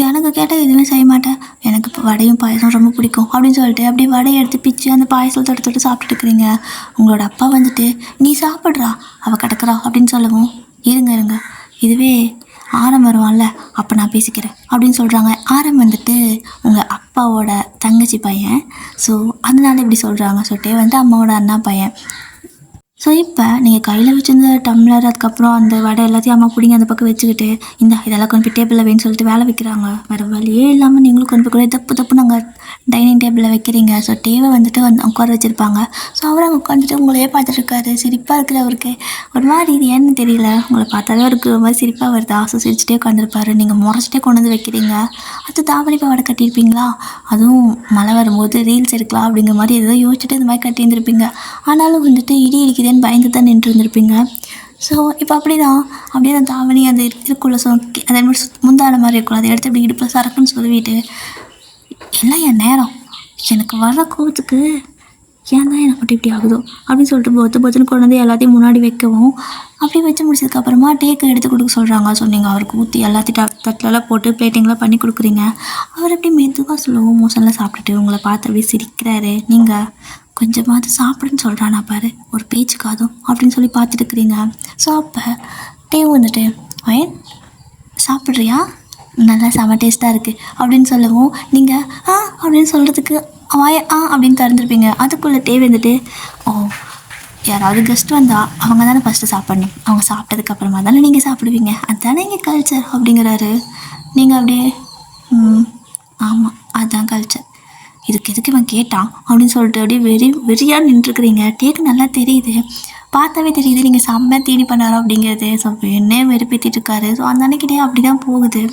எனக்கு கேட்டால் எதுவுமே செய்ய மாட்டேன், எனக்கு இப்போ வடையும் பாயசம் ரொம்ப பிடிக்கும் அப்படின்னு சொல்லிட்டு அப்படியே வடையை எடுத்து பிச்சு அந்த பாயசத்தை தொட்டு சாப்பிட்டுட்டு இருக்கிறீங்க. உங்களோட அப்பா வந்துட்டு நீ சாப்பிட்றா அவள் கிடக்குறா அப்படின்னு சொல்லவும் இருங்க இதுவே ஆரம் வருவான்ல அப்போ நான் பேசிக்கிறேன் அப்படின்னு சொல்கிறாங்க. ஆரம் வந்துட்டு உங்கள் அப்பாவோட தங்கச்சி பையன். ஸோ அதனால இப்படி சொல்கிறாங்க. சொல்லிட்டே வந்து அம்மாவோட அண்ணா பையன். ஸோ இப்போ நீங்கள் கையில் வச்சுருந்த டம்ளர் அதுக்கப்புறம் அந்த வடை எல்லாத்தையும் அம்மா பிடிங்க அந்த பக்கம் வச்சுக்கிட்டு இதெல்லாம் கொண்டு போய் டேபிளில் வைன்னு சொல்லிட்டு வேலை வைக்கிறாங்க. வேறு வழியே இல்லாமல் நீங்களும் கொண்டு போய் கூட தப்பு நாங்கள் டைனிங் டேபிளில் வைக்கிறீங்க. ஸோ டேவை வந்துட்டு உட்கார வச்சுருப்பாங்க. ஸோ அவர் அங்கே உட்காந்துட்டு உங்களையே பார்த்துட்ருக்காரு. சிரிப்பாக இருக்குது அவருக்கு. ஒரு மாதிரி இது ஏன்னு தெரியல, உங்களை பார்த்தாலே அவருக்கு ஒரு மாதிரி சிரிப்பாக வருதா. ஸோ சிரிச்சுட்டே உட்காந்துருப்பாரு. நீங்கள் முறைச்சிட்டே கொண்டு வந்து வைக்கிறீங்க. அது தாவணி வடை கட்டியிருப்பீங்களா, அதுவும் மழை வரும்போது ரீல்ஸ் எடுக்கலாம் அப்படிங்கிற மாதிரி ஏதோ யோசிச்சுட்டு இந்த மாதிரி கட்டியிருந்துருப்பீங்க. ஆனாலும் வந்துட்டு இடி இடிக்குதேன்னு பயந்து தான் நின்று இருந்திருப்பீங்க. ஸோ இப்போ அப்படியே தான் தாவணி அந்த இருக்குள்ள அதே மாதிரி முந்தான மாதிரி இருக்கும், அதை எடுத்து அப்படி இடுப்பில் சரக்குன்னு சொல்லிவிட்டு எல்லாம் என் நேரம், எனக்கு வர்ற கோவத்துக்கு ஏன் தான் எனக்கு மட்டும் இப்படி ஆகுதோ அப்படின்னு சொல்லிட்டு பொத்துன்னு கொண்டு வந்து எல்லாத்தையும் முன்னாடி வைக்கவும் அப்படியே வச்சு முடிச்சதுக்கப்புறமா டேக்கு எடுத்து கொடுக்க சொல்கிறாங்க. ஸோ நீங்கள் அவருக்கு ஊற்றி எல்லாத்தையும் தட்டிலலாம் போட்டு பிளேட்டிங்லாம் பண்ணி கொடுக்குறீங்க. அவர் அப்படியே மெதுவாக ஸ்லோ மோஷனில் சாப்பிட்டுட்டு உங்களை பார்த்து அப்படியே சிரிக்கிறாரு. நீங்கள் கொஞ்சமாவது சாப்பிடுன்னு சொல்கிறானா பாரு ஒரு பேச்சுக்காதும் அப்படின்னு சொல்லி பார்த்துட்டு இருக்கிறீங்க. ஸோ அப்போ டேவு வந்துட்டு வயன் சாப்பிட்றியா, நல்லா செம டேஸ்ட்டாக இருக்குது அப்படின்னு சொல்லவும் நீங்கள் அப்படின்னு சொல்கிறதுக்கு அப்படின்னு திறந்துருப்பீங்க. அதுக்குள்ளே டே வந்துட்டு யாராவது கெஸ்ட் வந்தால் அவங்க தானே ஃபஸ்ட்டு சாப்பிட்ணும், அவங்க சாப்பிட்டதுக்கப்புறமா தானே நீங்கள் சாப்பிடுவீங்க, அதுதானே இங்கே கல்ச்சர் அப்படிங்கிறாரு. நீங்கள் அப்படியே ஆமாம் அதுதான் கல்ச்சர், இதுக்கு எதுக்கு இவன் கேட்டான் அப்படின்னு சொல்லிட்டு அப்படியே வெறியாக நின்றுருக்குறீங்க. டேக்கு நல்லா தெரியுது, பார்த்தாவே தெரியுது நீங்கள் செம்ம தீனி பண்ணாரோ அப்படிங்கிறது. ஸோ என்ன வெறுப்பேற்றிட்டு இருக்காரு. ஸோ அந்த அன்னைக்கு டே அப்படி தான் போகுது.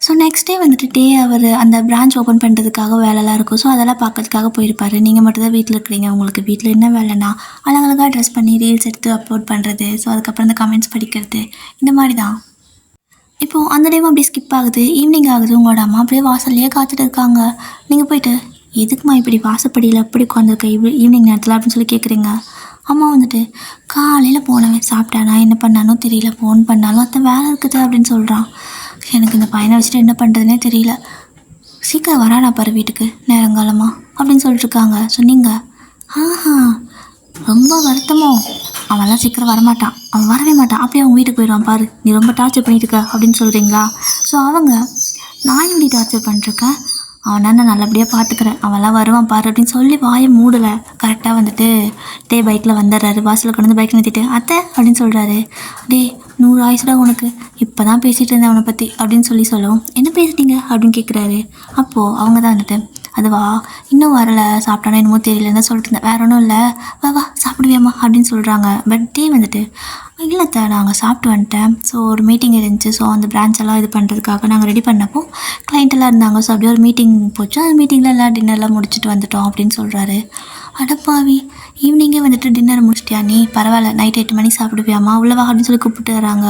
ஸோ நெக்ஸ்ட் டே வந்துட்டு அவர் அந்த பிரான்ச் ஓப்பன் பண்ணுறதுக்காக வேலைலாம் இருக்கும். ஸோ அதெல்லாம் பார்க்கறதுக்காக போயிருப்பார். நீங்கள் மட்டும் தான் வீட்டில் இருக்கிறீங்க. உங்களுக்கு வீட்டில் என்ன வேலைன்னா அழகழகாக ட்ரெஸ் பண்ணி ரீல்ஸ் எடுத்து அப்லோட் பண்ணுறது, ஸோ அதுக்கப்புறம் இந்த கமெண்ட்ஸ் படிக்கிறது, இந்த மாதிரி தான். இப்போது அந்த டைம் அப்படியே ஸ்கிப் ஆகுது. ஈவினிங் ஆகுது. உங்களோட அம்மா அப்படியே வாசல்லையே காத்துட்டு இருக்காங்க. நீங்கள் போயிட்டு எதுக்குமா இப்படி வாசப்படியில் எப்படி உட்காந்துருக்க ஈவினிங் நேரத்தில் அப்படின்னு சொல்லி கேட்குறீங்க. அம்மா வந்துட்டு காலையில் போனவன் சாப்பிட்டானா என்ன பண்ணானோ தெரியல, ஃபோன் பண்ணாலும் அத்தை வேலை இருக்குது அப்படின்னு சொல்கிறான். எனக்கு இந்த பையனை வச்சுட்டு என்ன பண்ணுறதுனே தெரியல, சீக்கிரம் வரானா பாரு வீட்டுக்கு நேரங்காலமா அப்படின்னு சொல்லிட்டுருக்காங்க. சொன்னீங்க ரொம்ப வருத்தமோ, அவன்லாம் சீக்கிரம் வரமாட்டான், அவன் வரவே மாட்டான், அப்படியே அவன் வீட்டுக்கு போயிடுவான் பாரு, நீ ரொம்ப டார்ச்சர் பண்ணிட்டுருக்க அப்படின்னு சொல்கிறீங்களா. ஸோ அவங்க நான் எப்படி டார்ச்சர் பண்ணிட்டுருக்கேன், அவனை நான் நல்லபடியாக பார்த்துக்கிறேன், அவன்லாம் வருவான் பாரு அப்படின்னு சொல்லி வாயை மூடலை. கரெக்டாக வந்துட்டு டே பைக்கில் வந்துடுறாரு. வாசலில் கொண்டு வந்து பைக் நிறுத்திட்டு அத்தை அப்படின்னு சொல்கிறாரு. டே 100 ஆயிடுச்சுடா உனக்கு, இப்போ தான் பேசிகிட்டு இருந்தேன் அவனை பற்றி அப்படின்னு சொல்லவும் என்ன பேசிட்டீங்க அப்படின்னு கேட்குறாரு. அப்போது அவங்க தான் வந்துட்டு அதுவா இன்னும் வரலை, சாப்பிட்டானோ என்னமோ தெரியலன்னு தான் சொல்லிட்டு இருந்தேன், வேறு ஒன்றும் இல்லை, வா சாப்பிடுவியாம்மா அப்படின்னு சொல்கிறாங்க. பட் டே வந்துட்டு இல்லைத்த நாங்கள் சாப்பிட்டு வந்துட்டேன், ஸோ ஒரு மீட்டிங் இருந்துச்சு, ஸோ அந்த பிரான்ச் எல்லாம் இது பண்ணுறதுக்காக நாங்கள் ரெடி பண்ணப்போ கிளைண்ட் எல்லாம் இருந்தாங்க, ஸோ அப்படியே ஒரு மீட்டிங் போச்சு, அந்த மீட்டிங்கில் எல்லாம் டின்னர்லாம் முடிச்சுட்டு வந்துட்டோம் அப்படின்னு சொல்கிறாரு. அடப்பாவி ஈவினிங்கே வந்துட்டு டின்னர் முடிச்சிட்டியா நீ, பரவாயில்ல நைட் 8 மணிக்கு சாப்பிடுவியாம்மா உள்ளவா அப்படின்னு சொல்லி கூப்பிட்டு வராங்க.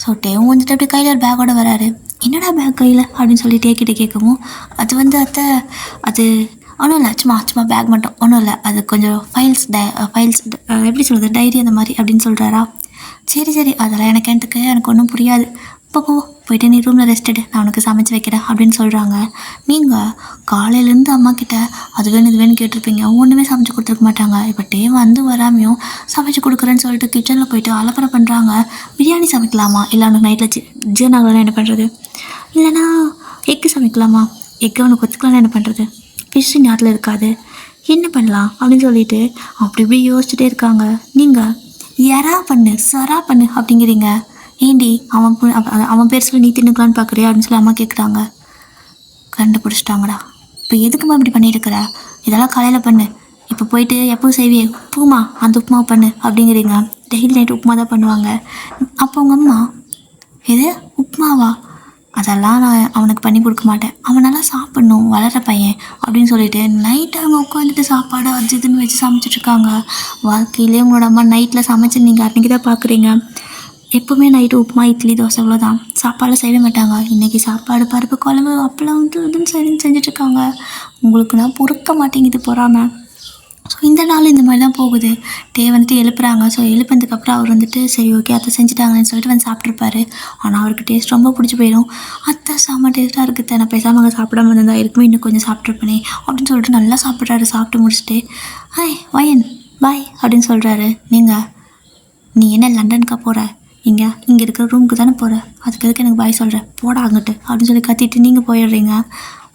ஸோ டேவும் வந்துட்டு அப்படியே கையில் ஒரு பேக்கோட வராரு. என்னடா பேக் கையில் அப்படின்னு சொல்லி டேக்கிட்ட கேட்கவும் அது வந்து அத்தை அது ஒன்றும் இல்லை, சும்மா பேக் மட்டும், ஒன்றும் இல்லை, அது கொஞ்சம் ஃபைல்ஸ் எப்படி சொல்கிறது டைரி அந்த மாதிரி அப்படின்னு சொல்கிறாரா. சரி அதெல்லாம் எனக்கு ஒன்றும் புரியாது, போயிட்டு நீ ரூமில் ரெஸ்ட் எடு, நான் உனக்கு சமைச்சு வைக்கிறேன் அப்படின்னு சொல்கிறாங்க. நீங்கள் காலையிலேருந்து அம்மா கிட்ட அது வேணும் இது வேணும் கேட்டிருப்பீங்க, ஒன்றுமே சமைச்சு கொடுத்துருக்க மாட்டாங்க. இப்போ டே வந்து வராமையும் சமைச்சு கொடுக்குறேன்னு சொல்லிட்டு கிச்சனில் போயிட்டு அலப்பறை பண்ணுறாங்க. பிரியாணி சமைக்கலாமா, இல்லை அவனுக்கு நைட்டில் ஜீர்ணாகலாம் என்ன பண்ணுறது, இல்லைனா எக்கு சமைக்கலாமா, எக்கு அவனுக்கு ஒத்துக்கலாம்னு என்ன பண்ணுறது, ஃபிஷ்ஷு ஞாபகம் இருக்காது, என்ன பண்ணலாம் அப்படின்னு சொல்லிட்டு அப்படி இப்படி யோசிச்சுட்டே இருக்காங்க. நீங்கள் எறா பண்ணு சரா பண்ணு அப்படிங்கிறீங்க. ஏண்டி அவன் பேர் சொல்லி நீ தின்னுக்கலான்னு பார்க்குறியா அப்படின்னு சொல்லி அம்மா கேட்குறாங்க. கண்டுபிடிச்சிட்டாங்கடா, இப்போ எதுக்குமா இப்படி பண்ணிட்டுருக்குற, இதெல்லாம் காலையில் பண்ணு, இப்போ போயிட்டு எப்போ செய்வியே உப்புமா அந்த உப்புமா பண்ணு அப்படிங்கிறீங்க. டெய்லி நைட் உப்புமா தான் பண்ணுவாங்க. அப்போ உங்கள் அம்மா, எது உப்புமாவா, அதெல்லாம் நான் அவனுக்கு பண்ணி கொடுக்க மாட்டேன், அவன் நல்லா சாப்பிட்ணும் வளர்கிற பையன் அப்படின்னு சொல்லிட்டு நைட்டு அவங்க உட்காந்துட்டு சாப்பாடு அது இதுன்னு வச்சு சமைச்சிட்ருக்காங்க. வாழ்க்கையிலே உங்களோட அம்மா நைட்டில் சமைச்சு நீங்கள் அன்றைக்கி தான் பார்க்குறீங்க. எப்போவுமே நைட்டு உப்புமா இட்லி தோசை இவ்வளோதான், சாப்பாடு செய்ய மாட்டாங்க. இன்றைக்கி சாப்பாடு பருப்பு குழம்பு அப்பளம் இதுன்னு செஞ்சிட்ருக்காங்க. உங்களுக்கு நான் பொறுக்க மாட்டேங்குது பொறாம. ஸோ இந்த நாள் இந்த மாதிரி தான் போகுது. டே வந்துட்டு எழுப்புறாங்க. ஸோ எழுப்புனதுக்கப்புறம் அவர் வந்துட்டு சரி ஓகே அத்தை செஞ்சுட்டாங்கன்னு சொல்லிட்டு வந்து சாப்பிட்ருப்பாரு. ஆனால் அவருக்கு டேஸ்ட் ரொம்ப பிடிச்சி போயிடும். அத்தை செம்ம டேஸ்ட்டாக இருக்குது, நான் பேசாமல் அங்கே சாப்பிடாம இருந்தால் இருக்குமே இன்னும் கொஞ்சம் சாப்பிட்ருப்பேனே அப்படின்னு சொல்லிட்டு நல்லா சாப்பிட்றாரு. சாப்பிட்டு முடிச்சுட்டு ஹாய் வயன் பாய் அப்படின்னு சொல்கிறாரு. நீ என்ன லண்டனுக்கா போகிற, இங்கே இருக்கிற ரூமுக்கு தானே போகிற, அதுக்கு எதுக்கு எனக்கு பாய் சொல்கிறேன், போடா அங்கிட்டு அப்படின்னு சொல்லி கத்திட்டு நீங்கள் போயிடுறீங்க.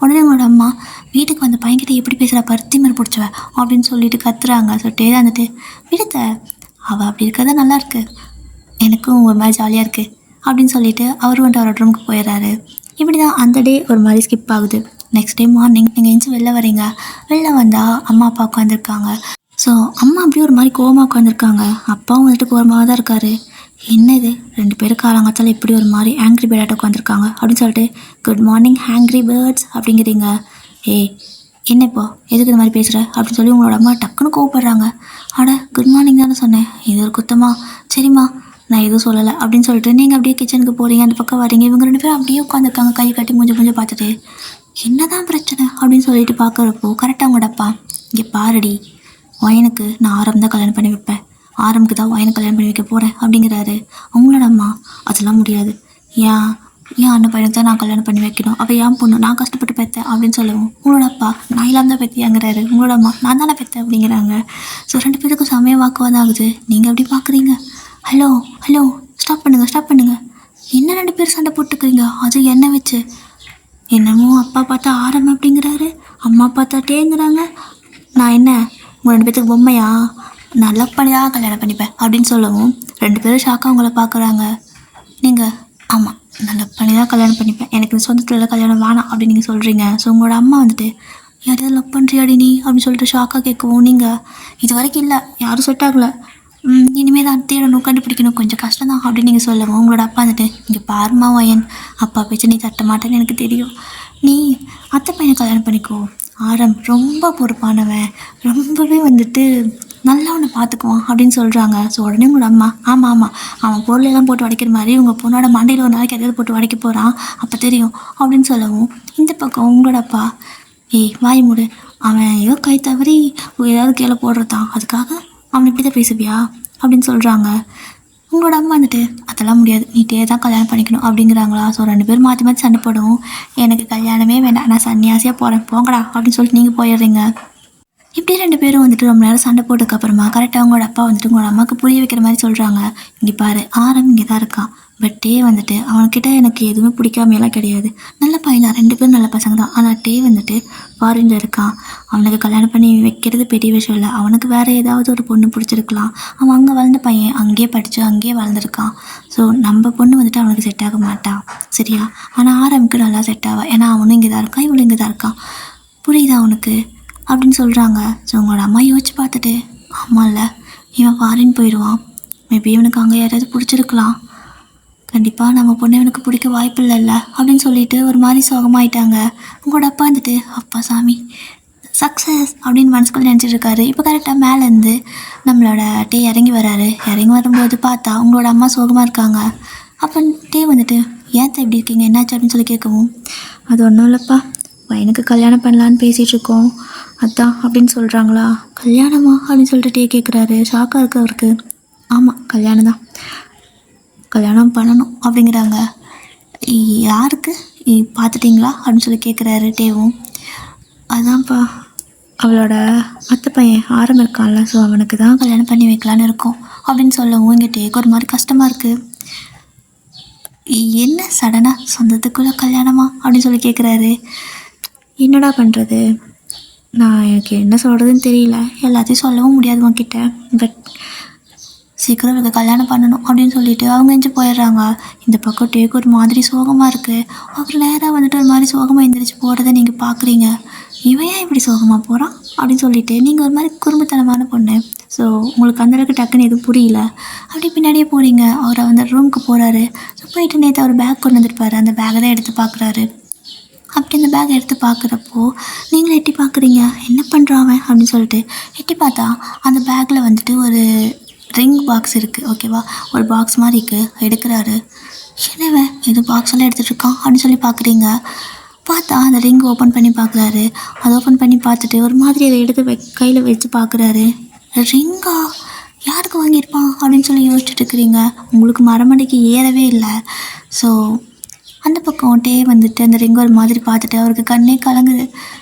உடனே உங்களோட அம்மா வீட்டுக்கு வந்த பையன்கிட்ட எப்படி பேசுகிற பருத்தி மாதிரி பிடிச்சவ அப்படின்னு சொல்லிட்டு கத்துறாங்க. சொல்லிட்டே தான் வந்துட்டு விடுத்த அவள் அப்படி இருக்கிறதா நல்லா இருக்கு, எனக்கும் ஒரு மாதிரி ஜாலியாக இருக்குது அப்படின்னு சொல்லிட்டு அவர் வந்துட்டு அவரோட ரூமுக்கு போயிடுறாரு. இப்படி தான் அந்த டே ஒரு மாதிரி ஸ்கிப் ஆகுது. நெக்ஸ்ட் டே மார்னிங் நீங்கள் எங்கேயும் வெளில வரீங்க. வெளில வந்தால் அம்மா அப்பா உட்காந்துருக்காங்க. ஸோ அம்மா அப்படியே ஒரு மாதிரி கோவமாக உட்காந்துருக்காங்க. அப்பாவும் வந்துட்டு கோவமாக தான் இருக்காரு. என்ன இது 2 பேரும் காலங்காத்தால் இப்படி ஒரு மாதிரி ஆங்க்ரி பேர்டாட்ட உட்காந்துருக்காங்க அப்படின்னு சொல்லிட்டு குட் மார்னிங் ஆங்க்ரி பேர்ட்ஸ் அப்படிங்கிறீங்க. என்ன இப்போ எதுக்கு இந்த மாதிரி பேசுகிற அப்படின்னு சொல்லி உங்களோட அம்மா டக்குன்னு கோவப்படுறாங்க. குட் மார்னிங் தானே சொன்னேன், இது ஒரு குத்தமா, சரிம்மா நான் எதுவும் சொல்லலை அப்படின்னு சொல்லிட்டு நீங்கள் அப்படியே கிச்சனுக்கு போகிறீங்க. அந்த பக்கம் வரீங்க. இவங்க 2 பேரும் அப்படியே உட்காந்துருக்காங்க கை கட்டி மூஞ்ச பார்த்துட்டு. என்ன தான் பிரச்சனை அப்படின்னு சொல்லிட்டு பார்க்குறப்போ கரெக்டாக உங்களோட அப்பா, இங்கே பாருடி வயனுக்கு நான் ஆரம் தான் கல்யாணம் பண்ணி வைப்பேன், ஆரம்புக்கு தான் வயனை கல்யாணம் பண்ணி வைக்க போகிறேன் அப்படிங்கிறாரு. அவங்களோட அம்மா அதெல்லாம் முடியாது, ஏன் அண்ணன் பையனுக்கு தான் நான் கல்யாணம் பண்ணி வைக்கணும், அப்போ ஏன் பொண்ணு நான் கஷ்டப்பட்டு பெற்றேன் அப்படின்னு சொல்லுவோம். உங்களோட அப்பா நான் இல்லாமல் தான் பெற்றியாங்கிறாரு. உங்களோட அம்மா நான் தானே பெற்றேன் அப்படிங்கிறாங்க. ஸோ 2 பேருக்கும் சமயம் வாக்குவாதம் ஆகுது. நீங்கள் அப்படி பார்க்குறீங்க. ஹலோ ஸ்டாப் பண்ணுங்கள் என்ன 2 பேர் சண்டை போட்டுக்கிறீங்க, அது என்ன வச்சு, என்னமோ அப்பா பார்த்தா ஆரம் அப்படிங்கிறாரு, அம்மா பார்த்தா டேங்கிறாங்க. நான் என்ன உங்கள் 2 பேத்துக்கு பொம்மையா, நல்லா பண்ணியாக கல்யாணம் பண்ணிப்பேன் அப்படின்னு சொல்லவும் 2 பேரும் ஷாக்காக அவங்கள பார்க்குறாங்க. நீங்கள் ஆமாம் நல்ல பண்ணி தான் கல்யாணம் பண்ணிப்பேன், எனக்கு இந்த சொந்தத்தில் கல்யாணம் வேணாம் அப்படின்னு நீங்கள் சொல்கிறீங்க. ஸோ உங்களோட அம்மா வந்துட்டு யாரையாவது லவ் பண்ணுறியாடி நீ அப்படின்னு சொல்லிட்டு ஷாக்காக கேட்கவும் நீங்கள் இது வரைக்கும் இல்லை யாரும் செட் ஆகலை, இனிமேல் தான் தேடணும் கண்டுபிடிக்கணும் கொஞ்சம் கஷ்டம் தான் அப்படின்னு நீங்கள் சொல்லவும் உங்களோட அப்பா வந்துட்டு இங்கே பாருமா வயன், அப்பா பேச்சு நீ தட்ட மாட்டேன்னு எனக்கு தெரியும், நீ அத்தை பையனை கல்யாணம் பண்ணிக்கோ, ஆரம் ரொம்ப பொறுப்பானவன், ரொம்பவே வந்துட்டு நல்லா ஒன்று பார்த்துக்குவான் அப்படின்னு சொல்கிறாங்க. ஸோ உடனே உங்களோட அம்மா ஆமாம் அவன் பொருளெல்லாம் போட்டு உடைக்கிற மாதிரி உங்கள் பொண்ணோட மண்டையில் ஒரு நாளைக்கு எதாவது போட்டு உடைக்க போகிறான் அப்போ தெரியும் அப்படின்னு சொல்லவும் இந்த பக்கம் உங்களோட அப்பா வாய் மூடு, அவன் ஏதோ கை தவறி ஏதாவது கீழே போடுறதான் அதுக்காக அவனை இப்படி தான் பேசுவியா அப்படின்னு சொல்கிறாங்க. உங்களோட அம்மா வந்துட்டு அதெல்லாம் முடியாது, நீட்டே தான் கல்யாணம் பண்ணிக்கணும் அப்படிங்கிறாங்களா. ஸோ 2 பேரும் மாற்றி சண்டை போடவும் எனக்கு கல்யாணமே வேண்டாம், நான் சன்னியாசியாக போகிறேன் போங்கடா அப்படின்னு சொல்லிட்டு நீங்கள் போயிடுறீங்க. இப்படி 2 பேரும் வந்துட்டு ரொம்ப நேரம் சண்டை போட்டதுக்கப்புறமா கரெக்டாக உங்களோட அப்பா வந்துட்டு உங்களோட அம்மாவுக்கு புரிய வைக்கிற மாதிரி சொல்கிறாங்க. இங்கே பாரு ஆரம் இங்கே தான் இருக்கான், பட் டே வந்துட்டு அவன்கிட்ட எனக்கு எதுவுமே பிடிக்காமையெல்லாம் கிடையாது, நல்ல பையன் 2 பேரும் நல்ல பசங்க தான், ஆனால் டே வந்துட்டு ஃபாரினில் இருக்கான், அவனுக்கு கல்யாணம் பண்ணி வைக்கிறது பெரிய விஷயம் இல்லை, அவனுக்கு வேறு ஏதாவது ஒரு பொண்ணு பிடிச்சிருக்கலாம், அவன் அங்கே வளர்ந்த பையன் அங்கேயே படித்து அங்கேயே வளர்ந்துருக்கான். ஸோ நம்ம பொண்ணு வந்துட்டு அவனுக்கு செட் ஆக மாட்டான் சரியா, ஆனால் ஆரம்புக்கு நல்லா செட் ஆவா, ஏன்னா அவனும் இங்கே தான் இருக்கான் இவளும் இங்கே தான் இருக்கான், புரியுதா அவனுக்கு அப்படின்னு சொல்கிறாங்க. ஸோ உங்களோட அம்மா யோசிச்சு பார்த்துட்டு ஆமாம்ல இவன் ஃபாரின் போயிடுவான், மேபி இவனுக்கு அங்கே யாராவது பிடிச்சிருக்கலாம், கண்டிப்பாக நம்ம பொண்ணு இவனுக்கு பிடிக்க வாய்ப்பு இல்லைல்ல அப்படின்னு சொல்லிட்டு ஒரு மாதிரி சோகமாயிட்டாங்க. உங்களோட அப்பா வந்துட்டு அப்பா சாமி சக்ஸஸ் அப்படின்னு மனசுக்குள்ளே நினச்சிட்டு இருக்காரு. இப்போ கரெக்டாக மேலேருந்து நம்மளோட டே இறங்கி வராரு. இறங்கி வரும்போது பார்த்தா உங்களோட அம்மா சோகமாக இருக்காங்க. அப்போ டே வந்துட்டு ஏன் இப்படி இருக்கீங்க என்னாச்சு அப்படின்னு சொல்லி கேட்கவும் அது ஒன்றும் இல்லைப்பா பையனுக்கு கல்யாணம் பண்ணலான்னு பேசிகிட்டு இருக்கோம் அதான் அப்படின்னு சொல்கிறாங்களா. கல்யாணமா அப்படின்னு சொல்லிட்டு டே கேட்குறாரு. ஷாக்காக இருக்குது அவருக்கு. ஆமாம் கல்யாணம் தான், கல்யாணம் பண்ணணும் அப்படிங்கிறாங்க. யாருக்கு பார்த்துட்டிங்களா அப்படின்னு சொல்லி கேட்குறாரு டேவும். அதான்ப்பா அவளோட அத்தை பையன் ஆரம் இருக்கான்ல, ஸோ அவனுக்கு தான் கல்யாணம் பண்ணி வைக்கலான்னு இருக்கோம் அப்படின்னு சொல்லவும் இங்கே டேக்கு ஒரு மாதிரி கஷ்டமாக இருக்குது. என்ன சடனாக சொந்தத்துக்குள்ளே கல்யாணமா அப்படின்னு சொல்லி கேட்குறாரு. என்னடா பண்ணுறது, நான் எனக்கு என்ன சொல்கிறதுன்னு தெரியல, எல்லாத்தையும் சொல்லவும் முடியாது உன்கிட்ட, பட் சீக்கிரம் இவங்க கல்யாணம் பண்ணணும் அப்படின்னு சொல்லிட்டு அவங்க எஞ்சி போயிடுறாங்க. இந்த பக்கம் டேக்கு ஒரு மாதிரி சோகமாக இருக்குது. அப்புறம் நேராக வந்துட்டு ஒரு மாதிரி சோகமாக எந்திரிச்சு போகிறத நீங்கள் பார்க்குறீங்க. இவன் ஏன் இப்படி சோகமாக போகிறான் அப்படின்னு சொல்லிட்டு நீங்கள் ஒரு மாதிரி குறும்புத்தனமான பொண்ணு, ஸோ உங்களுக்கு அந்தளவுக்கு டக்குன்னு எதுவும் புரியல. அப்படி பின்னாடியே போகிறீங்க. அவர் அந்த ரூமுக்கு போகிறாரு. ஸோ போயிட்டு நேற்று அவர் பேக் கொண்டு வந்துருப்பார். அந்த பேக்கை தான் எடுத்து பார்க்குறாரு. அப்படி அந்த பேக்கை எடுத்து பார்க்குறப்போ நீங்களும் எட்டி பார்க்குறீங்க, என்ன பண்ணுறான் அவன் அப்படின்னு சொல்லிட்டு. எட்டி பார்த்தா அந்த பேக்கில் வந்துட்டு ஒரு ரிங் பாக்ஸ் இருக்குது, ஓகேவா? ஒரு பாக்ஸ் மாதிரி இருக்குது. எடுக்கிறாரு. என்னவன் இது பாக்ஸ் எல்லாம் எடுத்துகிட்டு இருக்கான் அப்படின்னு சொல்லி பார்க்குறீங்க. பார்த்தா அந்த ரிங் ஓப்பன் பண்ணி பார்க்குறாரு. அதை ஓப்பன் பண்ணி பார்த்துட்டு ஒரு மாதிரி அதை எடுத்து கையில் வச்சு பார்க்குறாரு. ரிங்கா யாருக்கு வாங்கியிருப்பான் அப்படின்னு சொல்லி யோசிச்சுட்டு இருக்கிறீங்க. உங்களுக்கு மரமண்டைக்கு ஏறவே இல்லை. ஸோ அந்த பக்கம் வந்துட்டு அந்த ரிங் ஒரு மாதிரி பார்த்துட்டு அவருக்கு கண்ணே கலங்குது.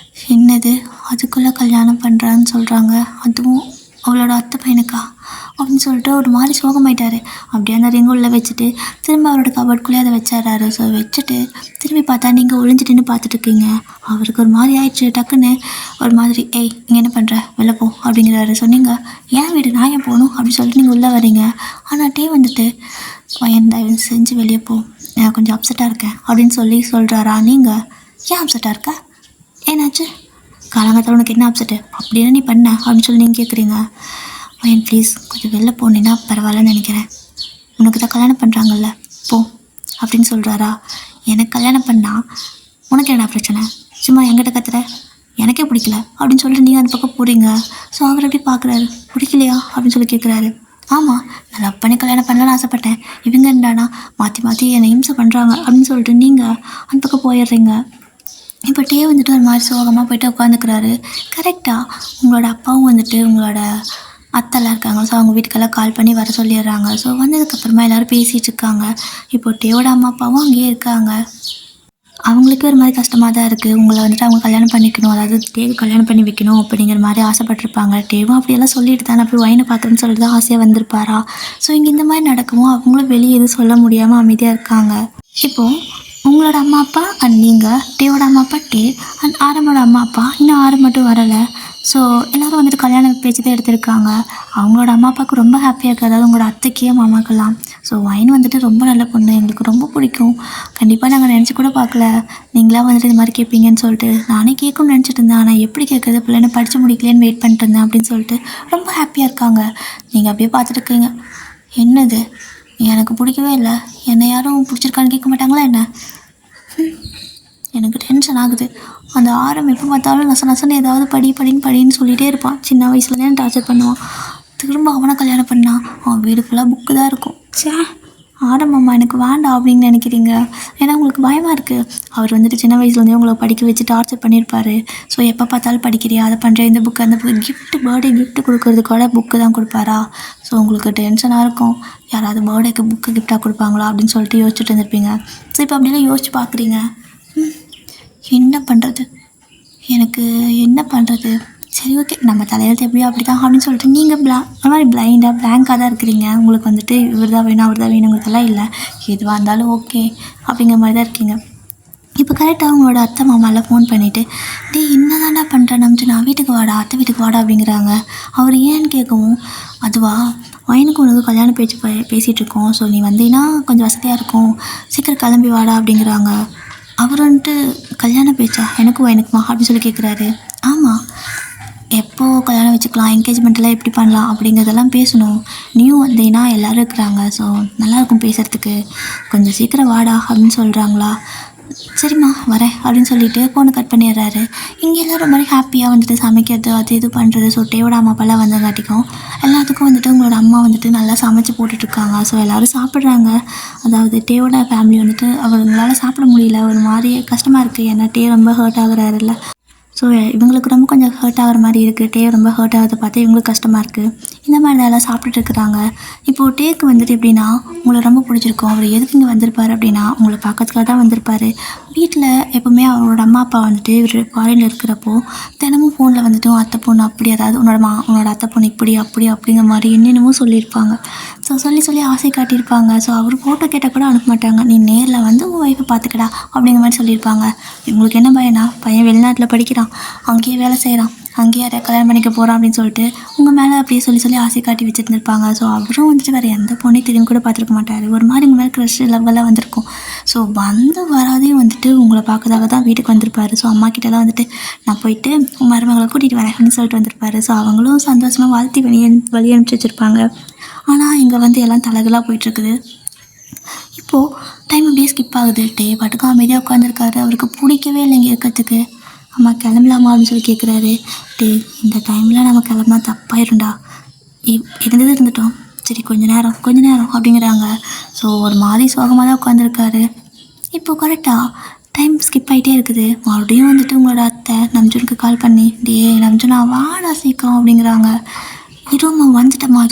என்னது அதுக்குள்ளே கல்யாணம் பண்ணுறான்னு சொல்கிறாங்க, அதுவும் அவளோட அத்தை பையனுக்கா அப்படின்னு சொல்லிட்டு ஒரு மாதிரி சோகமாயிட்டார். அப்படியே அந்த ரிங் உள்ளே வச்சுட்டு திரும்ப அவரோட கபோர்டுக்குள்ளே அதை வச்சிடறாரு. ஸோ வச்சுட்டு திரும்பி பார்த்தா நீங்கள் ஒளிஞ்சிட்டுன்னு பார்த்துட்ருக்கீங்க. அவருக்கு ஒரு மாதிரி ஆயிடுச்சு. டக்குன்னு ஒரு மாதிரி இங்கே என்ன பண்ணுற, வெளில போ அப்படிங்கிறாரு. சொன்னீங்க ஏன் வீடு நான் ஏன் போகணும் அப்படின்னு சொல்லிட்டு நீங்கள் உள்ளே வரீங்க. ஆனால் வந்துட்டு பையன் தயவு செஞ்சு வெளியே போ, நான் கொஞ்சம் அப்செட்டாக இருக்கேன் அப்படின்னு சொல்கிறாரா. நீங்கள் ஏன் அப்செட்டாக இருக்க, ஏன்னாச்சு, காலங்கத்தில் உனக்கு என்ன அப்செட்டு, அப்படின்னு நீ பண்ண அப்படின்னு சொல்லி நீங்கள் கேட்குறீங்க. பையன் ப்ளீஸ் கொஞ்சம் வெளில போனீங்கன்னா பரவாயில்லன்னு நினைக்கிறேன், உனக்கு தான் கல்யாணம் பண்ணுறாங்கல்ல போ அப்படின்னு சொல்கிறாரா. எனக்கு கல்யாணம் பண்ணால் உனக்கு என்ன பிரச்சனை, சும்மா என்கிட்ட கத்துற, எனக்கே பிடிக்கல அப்படின்னு சொல்லிட்டு நீங்கள் அந்த பக்கம் போகிறீங்க. ஸோ அவர் எப்படி பார்க்குறாரு, பிடிக்கலையா அப்படின்னு சொல்லி கேட்குறாரு. ஆமாம், நான் லவ் பண்ணி கல்யாணம் பண்ணலான்னு ஆசைப்பட்டேன், இவங்க என்னடானா மாற்றி மாற்றி என்னை இம்சை பண்ணுறாங்க அப்படின்னு சொல்லிட்டு நீங்கள் அந்த பக்கம் போயிடுறீங்க. இப்போ வந்துட்டு ஒரு மாதிரி சோகமாக போய்ட்டு உட்காந்துக்கிறாரு. கரெக்டாக உங்களோட அப்பாவும் வந்துட்டு உங்களோட அத்தைலாம் இருக்காங்க. ஸோ அவங்க வீட்டுக்கெல்லாம் கால் பண்ணி வர சொல்லிடுறாங்க. ஸோ வந்ததுக்கப்புறமா எல்லோரும் பேசிகிட்டு இருக்காங்க. இப்போ அம்மா அப்பாவும் அங்கேயே இருக்காங்க. அவங்களுக்கே ஒரு மாதிரி கஷ்டமாக தான் இருக்குது. உங்களை வந்துட்டு அவங்க கல்யாணம் பண்ணிக்கணும், அதாவது கல்யாணம் பண்ணி வைக்கணும் அப்படிங்கிற மாதிரி ஆசைப்பட்டிருப்பாங்க. அப்படியெல்லாம் சொல்லிட்டு தான் அப்படி ஒயினை பார்க்குறேன்னு சொல்லிட்டு தான் ஆசையாக வந்திருப்பாரா. ஸோ இங்கே இந்த மாதிரி நடக்கவும் அவங்களும் வெளியே எதுவும் சொல்ல முடியாமல் அமைதியாக இருக்காங்க. இப்போது உங்களோட அம்மா அப்பா அண்ட் நீங்கள் அம்மா அப்பா அண்ட் ஆரம்போட அம்மா அப்பா இன்னும் மட்டும் வரலை. ஸோ எல்லோரும் வந்துட்டு கல்யாண பேச்சு தான் எடுத்திருக்காங்க. அவங்களோட அம்மா அப்பாவுக்கு ரொம்ப ஹாப்பியாக இருக்குது, அதாவது உங்களோட அத்தைக்கே மாமாக்கெல்லாம். ஸோ வைன் வந்துட்டு ரொம்ப நல்ல பொண்ணு, எங்களுக்கு ரொம்ப பிடிக்கும், கண்டிப்பாக நாங்கள் நினச்சி கூட பார்க்கல நீங்களாம் வந்துட்டு இது மாதிரி கேட்பீங்கன்னு சொல்லிட்டு. நானே கேட்கணும்னு நினச்சிட்டு இருந்தேன், ஆனால் எப்படி கேட்குறது, பிள்ளைன்னு படித்து முடிக்கலேன்னு வெயிட் பண்ணிட்டு இருந்தேன் அப்படின்னு சொல்லிட்டு ரொம்ப ஹாப்பியாக இருக்காங்க. நீங்கள் அப்படியே பார்த்துட்டு இருக்கீங்க. என்னது எனக்கு பிடிக்கவே இல்லை, என்னை யாரும் பிடிச்சிருக்கான்னு கேட்க மாட்டாங்களா என்ன? எனக்கு டென்ஷன் ஆகுது. அந்த எப்போ பார்த்தாலும் நசன்னு ஏதாவது படின்னு சொல்லிகிட்டே இருப்பான். சின்ன வயசுலேயே டார்ச்சர் பண்ணுவான். திரும்ப அவனை கல்யாணம் பண்ணான், அவன் வீடு ஃபுல்லாக புக்கு தான் இருக்கும். அம்மா எனக்கு வேண்டாம் அப்படின்னு நினைக்கிறீங்க, ஏன்னா உங்களுக்கு பயமாக இருக்குது. அவர் வந்துட்டு சின்ன வயசுலேருந்தே உங்களை படிக்க வச்சு டார்ச்சர் பண்ணியிருப்பார். ஸோ எப்போ பார்த்தாலும் படிக்கிறியா, அதை பண்ணுறேன், இந்த புக்கு அந்த புக்கு, பர்த்டே கிஃப்ட் கொடுக்குறதுக்கூட புக்கு தான் கொடுப்பாரா. ஸோ உங்களுக்கு டென்ஷனாக இருக்கும், யாராவது பர்த்டேக்கு புக்கு கிஃப்டாக கொடுப்பாங்களா அப்படின்னு சொல்லிட்டு யோசிச்சுட்டு இருந்திருப்பீங்க. ஸோ இப்போ அப்படிலாம் யோசிச்சு பார்க்குறீங்க. என்ன பண்ணுறது, எனக்கு என்ன பண்ணுறது, சரி ஓகே நம்ம தலையெழுத்து எப்படியோ அப்படி தான் அப்படின்னு சொல்லிட்டு நீங்கள் ஒரு மாதிரி பிளாங்காக தான் இருக்கிறீங்க. உங்களுக்கு வந்துட்டு இவர் தான் வேணும் அவர் தான் வேணுங்கிறதெல்லாம் இல்லை, எதுவாக இருந்தாலும் ஓகே அப்படிங்கிற மாதிரி தான் இருக்கீங்க. இப்போ கரெக்டாக அவங்களோட அத்தை மாமாலாம் ஃபோன் பண்ணிவிட்டு என்ன தாண்டா பண்ணுறேன் நம்பிச்சு, நான் வீட்டுக்கு வாடா, அத்தை வீட்டுக்கு வாடா அப்படிங்கிறாங்க. அவர் ஏன்னு கேட்கவும், அதுவா வயனுக்கு உனக்கு கல்யாணம் பேச்சு பேசிகிட்டு இருக்கோம், ஸோ நீ வந்தீங்கன்னா கொஞ்சம் வசதியாக இருக்கும், சீக்கிரம் கிளம்பி வாடா அப்படிங்கிறாங்க. அவர் வந்துட்டு கல்யாண பேச்சா எனக்கும் வயனுக்குமா அப்படின்னு சொல்லி கேட்குறாரு. ஆமாம், எப்போது கல்யாணம் வச்சுக்கலாம், என்கேஜ்மெண்ட்டெல்லாம் எப்படி பண்ணலாம் அப்படிங்கிறதெல்லாம் பேசணும், நீயும் வந்தீங்கன்னா எல்லோரும் இருக்கிறாங்க, ஸோ நல்லாயிருக்கும் பேசுகிறதுக்கு, கொஞ்சம் சீக்கிரம் வாடா அப்படின்னு சொல்கிறாங்களா. சரிம்மா வரேன் அப்படின்னு சொல்லிட்டு ஃபோனை கட் பண்ணிடுறாரு. இங்கே எல்லோரும் ரொம்ப ஹாப்பியாக வந்துட்டு சமைக்கிறது அது இது பண்ணுறது. ஸோ அம்மா அப்பாலாம் வந்தங்காட்டிக்கும் எல்லாத்துக்கும் வந்துட்டு உங்களோட அம்மா வந்துட்டு நல்லா சமைச்சு போட்டுட்ருக்காங்க. ஸோ எல்லோரும் சாப்பிட்றாங்க. அதாவது ஃபேமிலி வந்துட்டு அவங்களால சாப்பிட முடியல, ஒரு மாதிரி கஷ்டமாக இருக்குது, ஏன்னா ரொம்ப ஹர்ட் ஆகுறாருல்ல. ஸோ இவங்களுக்கு ரொம்ப கொஞ்சம் ஹர்ட் ஆகிற மாதிரி இருக்குது. ரொம்ப ஹர்ட் ஆகிறத பார்த்து இவங்களுக்கு கஷ்டமாக இருக்குது. இந்த மாதிரி இதெல்லாம் சாப்பிட்டுட்டு இருக்கிறாங்க. இப்போது டேக்கு வந்துட்டு எப்படின்னா உங்களை ரொம்ப பிடிச்சிருக்கும், அவர் எதுக்கு இங்கே வந்திருப்பார் அப்படின்னா உங்களை பார்க்கறதுக்காக தான் வந்திருப்பார். வீட்டில் எப்போவுமே அவரோட அம்மா அப்பா வந்துட்டு இவர் ஃபாரினில் இருக்கிறப்போ தினமும் ஃபோனில் வந்துட்டு அத்தை பொண்ணு அப்படி, அதாவது உன்னோட அத்தை பொண்ணு இப்படி அப்படி அப்படிங்கிற மாதிரி என்னென்னமோ சொல்லியிருப்பாங்க. ஸோ சொல்லி ஆசை காட்டியிருப்பாங்க. ஸோ அவர் ஃபோட்டோ கேட்டால் கூட அனுப்ப மாட்டாங்க, நீ நேரில் வந்து உன் ஒய்ஃபை பார்த்துக்கடா அப்படிங்கிற மாதிரி சொல்லியிருப்பாங்க. இவங்களுக்கு என்ன பையனா, பையன் வெளிநாட்டில் படிக்கிறான், அங்கேயே வேலை செய்கிறான், அங்கேயே யாரையா கல்யாணம் பண்ணிக்க போகிறோம் அப்படின்னு சொல்லிட்டு உங்கள் மேலே அப்படியே சொல்லி ஆசை காட்டி வச்சுருந்துருப்பாங்க. ஸோ அவரும் வந்துட்டு வேறு எந்த பொண்ணையும் திரும்பி கூட பார்த்துருக்க மாட்டார். ஒரு மாதிரி உங்கள் மேலே க்ரஷ் லவ்வெல்லாம் வந்திருக்கும். ஸோ வராதையும் வந்துட்டு உங்களை பார்க்கறதாக தான் வீட்டுக்கு வந்திருப்பார். ஸோ அம்மா கிட்டலாம் வந்துட்டு நான் போயிட்டு மருமகளை கூட்டிகிட்டு வரேன் அப்படின்னு சொல்லிட்டு வந்திருப்பாரு. ஸோ அவங்களும் சந்தோஷமாக வாழ்த்தி வழி அனுப்பிச்சி வச்சுருப்பாங்க. ஆனால் இங்கே வந்து எல்லாம் தலைகளாக போயிட்டுருக்குது. இப்போது டைம் அப்படியே ஸ்கிப் ஆகுது. பாட்டுக்கும் அமைதியாக உட்காந்துருக்காரு. அவருக்கு பிடிக்கவே இல்லைங்க இருக்கிறதுக்கு. அம்மா கிளம்பலாமா அப்படின்னு சொல்லி கேட்குறாரு. இந்த டைமில் நம்ம கிளம்புனா தப்பாயிருண்டா, இருந்துட்டோம், சரி கொஞ்ச நேரம் அப்படிங்கிறாங்க. ஸோ ஒரு மாதிரி சோகமாக தான் உட்காந்துருக்காரு. இப்போது கரெக்டாக டைம் ஸ்கிப் ஆகிட்டே இருக்குது. மறுபடியும் வந்துட்டு உங்களோட அத்தை நம்ஜுனுக்கு கால் பண்ணி நம்ஜுனா வாடா சீக்கிரம் அப்படிங்கிறாங்க. இருமா வந்துட்டேம்மா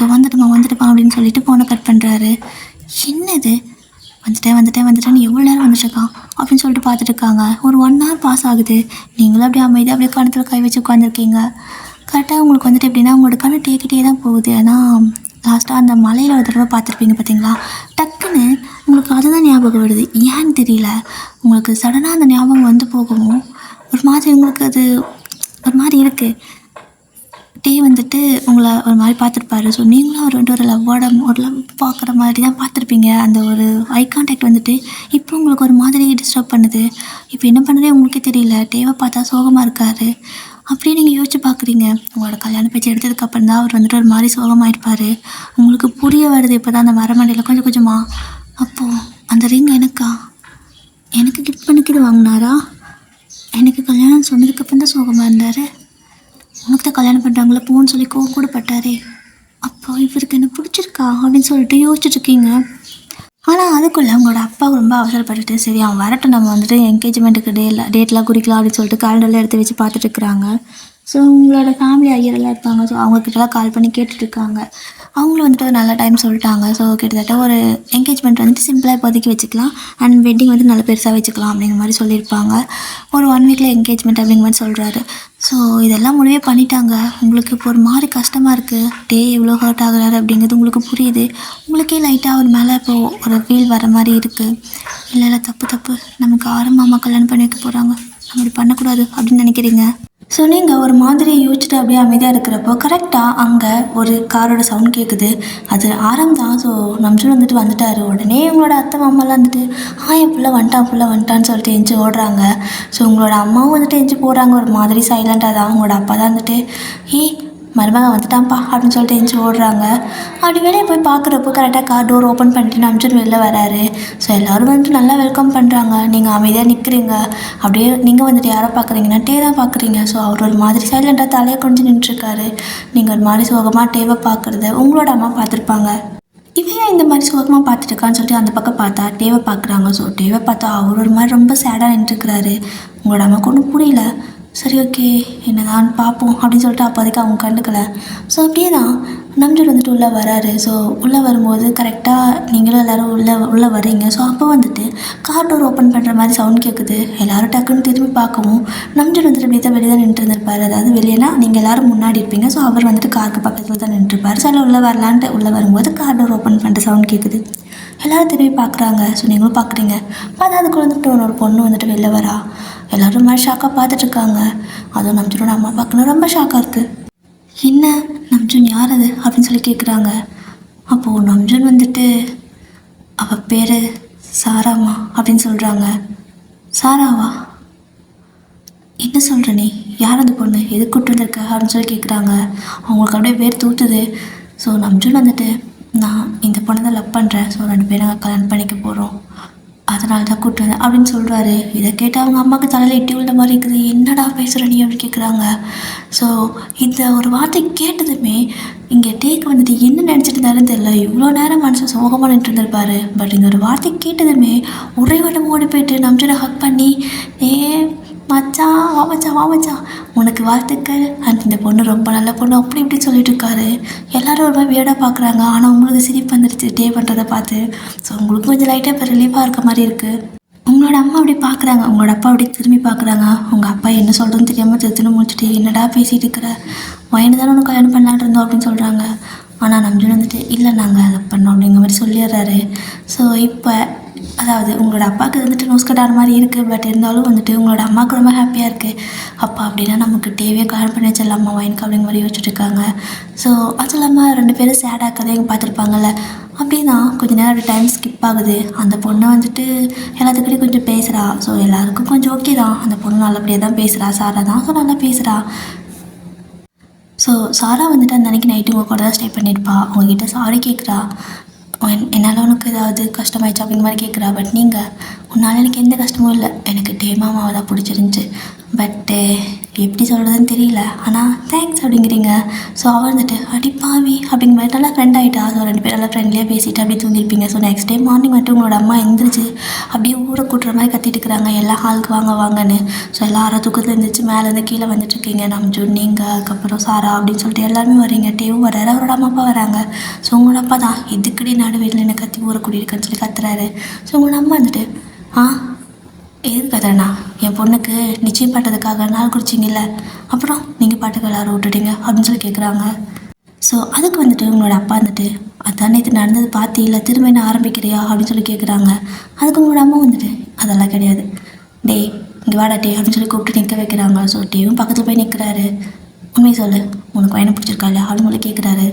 அப்படின்னு சொல்லிட்டு ஃபோனை கட் பண்ணுறாரு. என்னது வந்துட்டேன்னு எவ்வளோ நேரம் வந்துட்டுருக்கான் அப்படின்னு சொல்லிட்டு பார்த்துட்டு இருக்காங்க. ஒரு 1 hour பாஸ் ஆகுது. நீங்களும் அப்படியே அமைதியாக அப்படியே கணத்தில் கை வச்சு உட்காந்துருக்கீங்க. கரெக்டாக உங்களுக்கு வந்துட்டு எப்படின்னா உங்களோட கண்ணு டேக்கிட்டே தான் போகுது. ஆனால் லாஸ்ட்டாக அந்த மலையில் ஒரு தடவை பார்த்துருப்பீங்க பார்த்தீங்களா, டக்குன்னு உங்களுக்கு அதுதான் ஞாபகம் வருது. ஏன்னு தெரியல, உங்களுக்கு சடனாக அந்த ஞாபகம் வந்து போகவும் ஒரு மாதிரி உங்களுக்கு அது ஒரு மாதிரி இருக்குது. வந்துட்டு உங்களை ஒரு மாதிரி பார்த்துருப்பாரு. ஸோ நீங்களும் ஒரு லவ் பார்க்குற மாதிரி தான் பார்த்துருப்பீங்க. அந்த ஒரு ஐ கான்டாக்ட் வந்துட்டு இப்போ உங்களுக்கு ஒரு மாதிரி டிஸ்டர்ப் பண்ணுது. இப்போ என்ன பண்ணுறதே உங்களுக்கே தெரியல. பார்த்தா சோகமாக இருக்கார். அப்படியே நீங்கள் யோசிச்சு பார்க்குறீங்க. உங்களோட கல்யாண பேச்சு எடுத்ததுக்கப்புறம் தான் அவர் வந்துட்டு ஒரு மாதிரி சோகமாகிருப்பார். உங்களுக்கு புரிய வருது இப்போ தான் அந்த மரமண்டையில் கொஞ்சமாக. அப்போது அந்த ரிங் எனக்கு கிஃப்ட் பண்ணிக்கிட்டு வாங்கினாரா? எனக்கு கல்யாணம் சொன்னதுக்கப்புறம் தான் சோகமாக இருந்தார். உனக்கு தான் கல்யாணம் பண்ணுறாங்களே போன்னு சொல்லி கூட பட்டாரே. அப்போ இவருக்கு என்ன பிடிச்சிருக்கா அப்படின்னு சொல்லிட்டு யோசிச்சுட்ருக்கீங்க. ஆனால் அதுக்குள்ளே உங்களோட அப்பா ரொம்ப அவசரப்பட்டுட்டு சரி அவன் வரட்டும், நம்ம வந்துட்டு என்கேஜ்மெண்ட்டுக்கு டேட்லாம் குறிக்கலாம் அப்படின்னு சொல்லிட்டு கேலண்டர்லாம் எடுத்து வச்சு பார்த்துட்ருக்குறாங்க. ஸோ உங்களோட ஃபேமிலி ஐயரெல்லாம் இருப்பாங்க. ஸோ அவங்கக்கிட்டலாம் கால் பண்ணி கேட்டுட்ருக்காங்க. அவங்களும் வந்துட்டு ஒரு நல்ல டைம் சொல்லிட்டாங்க. ஸோ கிட்டத்தட்ட ஒரு என்கேஜ்மெண்ட் வந்துட்டு சிம்பிளாக இப்போதைக்கு வச்சுக்கலாம், அண்ட் வெட்டிங் வந்து நல்ல பெருசாக வச்சுக்கலாம் அப்படிங்கிற மாதிரி சொல்லியிருப்பாங்க. ஒரு 1 வீக்கில் என்கேஜ்மெண்ட் அப்படிங்கிற மாதிரி சொல்கிறாரு. ஸோ இதெல்லாம் முடிவே பண்ணிட்டாங்க. உங்களுக்கு இப்போ ஒரு மாதிரி கஷ்டமாக இருக்குது. எவ்வளோ ஹர்ட் ஆகுறாரு அப்படிங்கிறது உங்களுக்கு புரியுது. உங்களுக்கே லைட்டாக அவர் மேலே இப்போது ஒரு ஃபீல் வர மாதிரி இருக்குது. இல்லை தப்பு நமக்கு ஆரம்பமா கல்யாணம் பண்ணி வைக்க போகிறாங்க, நம்ம இப்படி பண்ணக்கூடாது அப்படின்னு நினைக்கிறீங்க. ஸோ நீங்கள் ஒரு மாதிரி யோசிச்சுட்டு அப்படியே அமைதியாக இருக்கிறப்போ கரெக்டாக அங்கே ஒரு காரோட சவுண்ட் கேட்குது. அது ஆரம் தான். ஸோ நம்ஜுன் வந்துட்டார். உடனே உங்களோட அத்தை மாமாலாம் வந்துட்டு என் பிள்ளை வந்துட்டான்னு சொல்லிட்டு எஞ்சி ஓடுறாங்க. ஸோ உங்களோட அம்மாவும் வந்துட்டு எஞ்சி போகிறாங்க. ஒரு மாதிரி சைலண்ட்டாக தான். உங்களோட அப்பா தான் வந்துட்டு மருமக வந்துட்டான்ப்பா அப்படின்னு சொல்லிட்டு எஞ்சி ஓடுறாங்க. அப்படி வெளியே போய் பார்க்குறப்போ கரெக்டாக கார் டோர் ஓப்பன் பண்ணிட்டு நம்ஜுன் வெளில வராரு. ஸோ எல்லோரும் வந்துட்டு நல்லா வெல்கம் பண்ணுறாங்க. நீங்கள் அமைதியாக நிற்கிறீங்க. அப்படியே நீங்கள் வந்துட்டு யாரை பார்க்குறீங்கன்னா தான் பார்க்குறீங்க. ஸோ அவர் ஒரு மாதிரி சைலண்ட்டாக தலையை கொஞ்சம் நின்றுருக்காரு. நீங்கள் ஒரு மாதிரி சோகமாக டேவை பார்க்குறது உங்களோட அம்மா பார்த்துருப்பாங்க. இவன் இந்த மாதிரி சோகமாக பார்த்துட்டுருக்கான்னு சொல்லிட்டு அந்த பக்கம் பார்த்தா டேவை பார்க்குறாங்க. ஸோ டேவை பார்த்தா அவர் ஒரு மாதிரி ரொம்ப சேடாக நின்றுருக்கிறாரு. உங்களோட அம்மாவுக்கு ஒன்றும் புரியல. சரி ஓகே என்னதான் பார்ப்போம் அப்படின்னு சொல்லிட்டு அப்போதைக்கு அவங்க கண்டுக்கலை. ஸோ அப்படியே தான் நம்ஜுன் வந்துட்டு உள்ளே வராரு. ஸோ உள்ளே வரும்போது கரெக்டாக நீங்களும் எல்லோரும் உள்ளே வரீங்க. ஸோ அப்போ வந்துட்டு கார் டோர் ஓப்பன் பண்ணுற மாதிரி சவுண்ட் கேட்குது. எல்லோரும் டக்குன்னு திரும்பி பார்க்கவும் நம்ஜுன் வந்துட்டு அப்படியே தான் வெளியே தான் நின்றுருந்துருப்பார். அதாவது வெளியேனா நீங்கள் எல்லோரும் முன்னாடி இருப்பீங்க. ஸோ அவர் வந்துட்டு காருக்கு பக்கத்தில் தான் நின்றுருப்பார். ஸோ எல்லாம் உள்ளே வரலான்ட்டு உள்ளே வரும்போது கார் டோர் ஓப்பன் பண்ணுற சவுண்ட் கேட்குது. எல்லோரும் திரும்பி பார்க்குறாங்க. ஸோ நீங்களும் பார்க்குறீங்க. பார்த்தா அதுக்குள்ள வந்துட்டு ஒரு பொண்ணு வந்துட்டு வெளில வரா. எல்லோரும் மாதிரி ஷாக்காக பார்த்துட்ருக்காங்க. அதுவும் நம்ஜுனோட அம்மா பார்க்கணும் ரொம்ப ஷாக்காக இருக்குது. என்ன நம்ஜுன் யார் அது அப்படின்னு சொல்லி கேட்குறாங்க. அப்போது நம்ஜுன் வந்துட்டு அவள் பேர் சாராமா அப்படின்னு சொல்கிறாங்க. சாராவா? என்ன சொல்கிற நீ? யார் அந்த பொண்ணு? எது கூப்பிட்டு வந்திருக்க அப்படின்னு சொல்லி கேட்குறாங்க. அவங்களுக்கு அப்படியே பேர் தூத்துது. ஸோ நம்ஜுன் வந்துட்டு நான் இந்த பொண்ணை தான் லவ் பண்ணுறேன். ஸோ 2 பேரும் நாங்கள் கல்யாணம் பண்ணிக்க போகிறோம், அதனால தான் கூப்பிட்டு வந்தேன் அப்படின்னு சொல்கிறாரு. இதை கேட்டு அவங்க அம்மாவுக்கு தலையில் இட்டி விழுந்த மாதிரி இருக்குது. என்னடா பேசுகிற நீ அப்படின்னு கேட்குறாங்க. ஸோ இந்த ஒரு வார்த்தை கேட்டதுமே இங்கே டேக்கு வந்துட்டு என்ன நினச்சிட்டு இருந்தாருன்னு தெரியல. இவ்வளோ நேரம் மனுஷன் சோகமாக நின்று இருந்திருப்பாரு. பட் இந்த ஒரு வார்த்தை கேட்டதுமே ஒரே வட்டம் ஓடி போயிட்டு நம்ஜுனை ஹக் பண்ணி மச்சான் வா மச்சான் உனக்கு வாழ்த்துக்கள், அண்ட் இந்த பொண்ணு ரொம்ப நல்ல பொண்ணு அப்படி இப்படி சொல்லிட்டு இருக்காரு. எல்லோரும் ஒரு மாதிரி வேடாக பார்க்குறாங்க. ஆனால் உங்களுக்கு சிரிப்பு வந்துடுச்சு டே பண்ணுறதை பார்த்து. ஸோ உங்களுக்கு கொஞ்சம் லைட்டாக இப்போ ரிலீஃபாக இருக்க மாதிரி இருக்குது. உங்களோட அம்மா அப்படி பார்க்குறாங்க. உங்களோட அப்பா அப்படி திரும்பி பார்க்குறாங்க. உங்கள் அப்பா என்ன சொல்கிறதுன்னு தெரியாமல் திருத்தின்னு முடிச்சுட்டு என்னடா பேசிகிட்டு இருக்கிற, வயனு தானே உனக்கு கல்யாணம் பண்ணலான்னு இருந்தோம் அப்படின்னு சொல்கிறாங்க. ஆனால் நம்ஜுன் வந்துட்டு இல்லை நாங்கள் அதை பண்ணோம் அப்படிங்கிற மாதிரி சொல்லிடுறாரு. ஸோ இப்போ அதாவது உங்களோட அப்பாவுக்கு வந்துட்டு நோஸ் கட் ஆன மாதிரி இருக்குது, பட் இருந்தாலும் வந்துட்டு உங்களோட அம்மாவுக்கு ரொம்ப ஹாப்பியாக இருக்குது. அப்பா அப்படின்னா நமக்கு டிவியை கல்யாணம் பண்ணி வச்சிடலாமா வாய்னுக்கு அப்படிங்கிற மாதிரி யோசிச்சுட்டு இருக்காங்க. ஸோ அதுவும் இல்லாமல் 2 பேரும் சேடாக கதையும் பார்த்துருப்பாங்கல்ல. அப்படின்னா கொஞ்சம் நேரம் அப்படி டைம் ஸ்கிப் ஆகுது. அந்த பொண்ணை வந்துட்டு எல்லாத்துக்கிட்டையும் கொஞ்சம் பேசுகிறா. ஸோ எல்லாருக்கும் கொஞ்சம் ஓகே தான், அந்த பொண்ணு நல்லபடியாக தான் பேசுகிறா, சாரா தான், ஸோ நல்லா பேசுகிறா. ஸோ சாரா வந்துட்டு அந்த அன்றைக்கி நைட்டு உங்கள் கூட தான் ஸ்டே பண்ணியிருப்பா. உங்ககிட்ட சாரி கேட்குறா, என்னால் உனக்கு ஏதாவது கஷ்டமாயிடுச்சு அப்படிங்கிற மாதிரி கேட்குறா. பட் நீங்கள் உன்னால் எனக்கு எந்த கஷ்டமும் இல்லை, எனக்கு டேமாமாவை தான் பிடிச்சிருந்துச்சி, பட்டு எப்படி சொல்கிறதுன்னு தெரியல, ஆனால் தேங்க்ஸ் அப்படிங்கிறீங்க. ஸோ அவள் வந்துட்டு அடி பாவி அப்படிங்கிற மாதிரி நல்லா ஃப்ரெண்ட் ஆகிட்டா. ஸோ 2 பேரும் நல்லா ஃப்ரெண்ட்லியாக பேசிவிட்டு அப்படியே தூங்கியிருப்பீங்க. ஸோ நெக்ஸ்ட் டே மார்னிங் வந்துட்டு உங்களோட அம்மா எழுந்திரிச்சு அப்படியே ஊரை கூட்டுற மாதிரி கத்திட்டு இருக்கிறாங்க, எல்லாம் ஹாலுக்கு வாங்க வாங்கன்னு. ஸோ எல்லாரும் தூக்கத்தில் இருந்துச்சு மேலேருந்து கீழே வந்துட்டுருக்கீங்க. நம்ம நீங்கள் அதுக்கப்புறம் சாரா அப்படின்னு சொல்லிட்டு எல்லாருமே வரீங்க. டேவும் வர்றாரு, அவரோட அம்மா அப்பா வராங்க. ஸோ உங்களோட அப்பா தான் எதுக்கடி நடுவில் என்ன கத்தி ஊரை கூட்டியிருக்குன்னு சொல்லி கத்துறாரு. ஸோ உங்களோட அம்மா வந்துட்டு எதுக்கு கத்துறேண்ணா, என் பொண்ணுக்கு நிச்சயம் பண்ணுறதுக்காக நாள் குடிச்சிங்கல்ல, அப்புறம் நீங்கள் பாட்டுக்கு எல்லாரும் விட்டுட்டீங்க அப்படின்னு சொல்லி கேட்குறாங்க. ஸோ அதுக்கு வந்துட்டு உங்களோட அப்பா வந்துட்டு அதான் நேற்று நடந்தது பார்த்து இல்லை திரும்ப என்ன ஆரம்பிக்கிறியா அப்படின்னு சொல்லி கேட்குறாங்க. அதுக்கு உங்களோட அம்மா வந்துட்டு அதெல்லாம் கிடையாது, டேய் இங்கே வாடா டே அப்படின்னு சொல்லி கூப்பிட்டு நிற்க வைக்கிறாங்க. ஸோ டேவும் பக்கத்தில் போய் நிற்கிறாரு. உண்மையை சொல்லு, உனக்கு பையனை பிடிச்சிருக்கா இல்லையா அப்படின்னு சொல்லி கேட்குறாரு.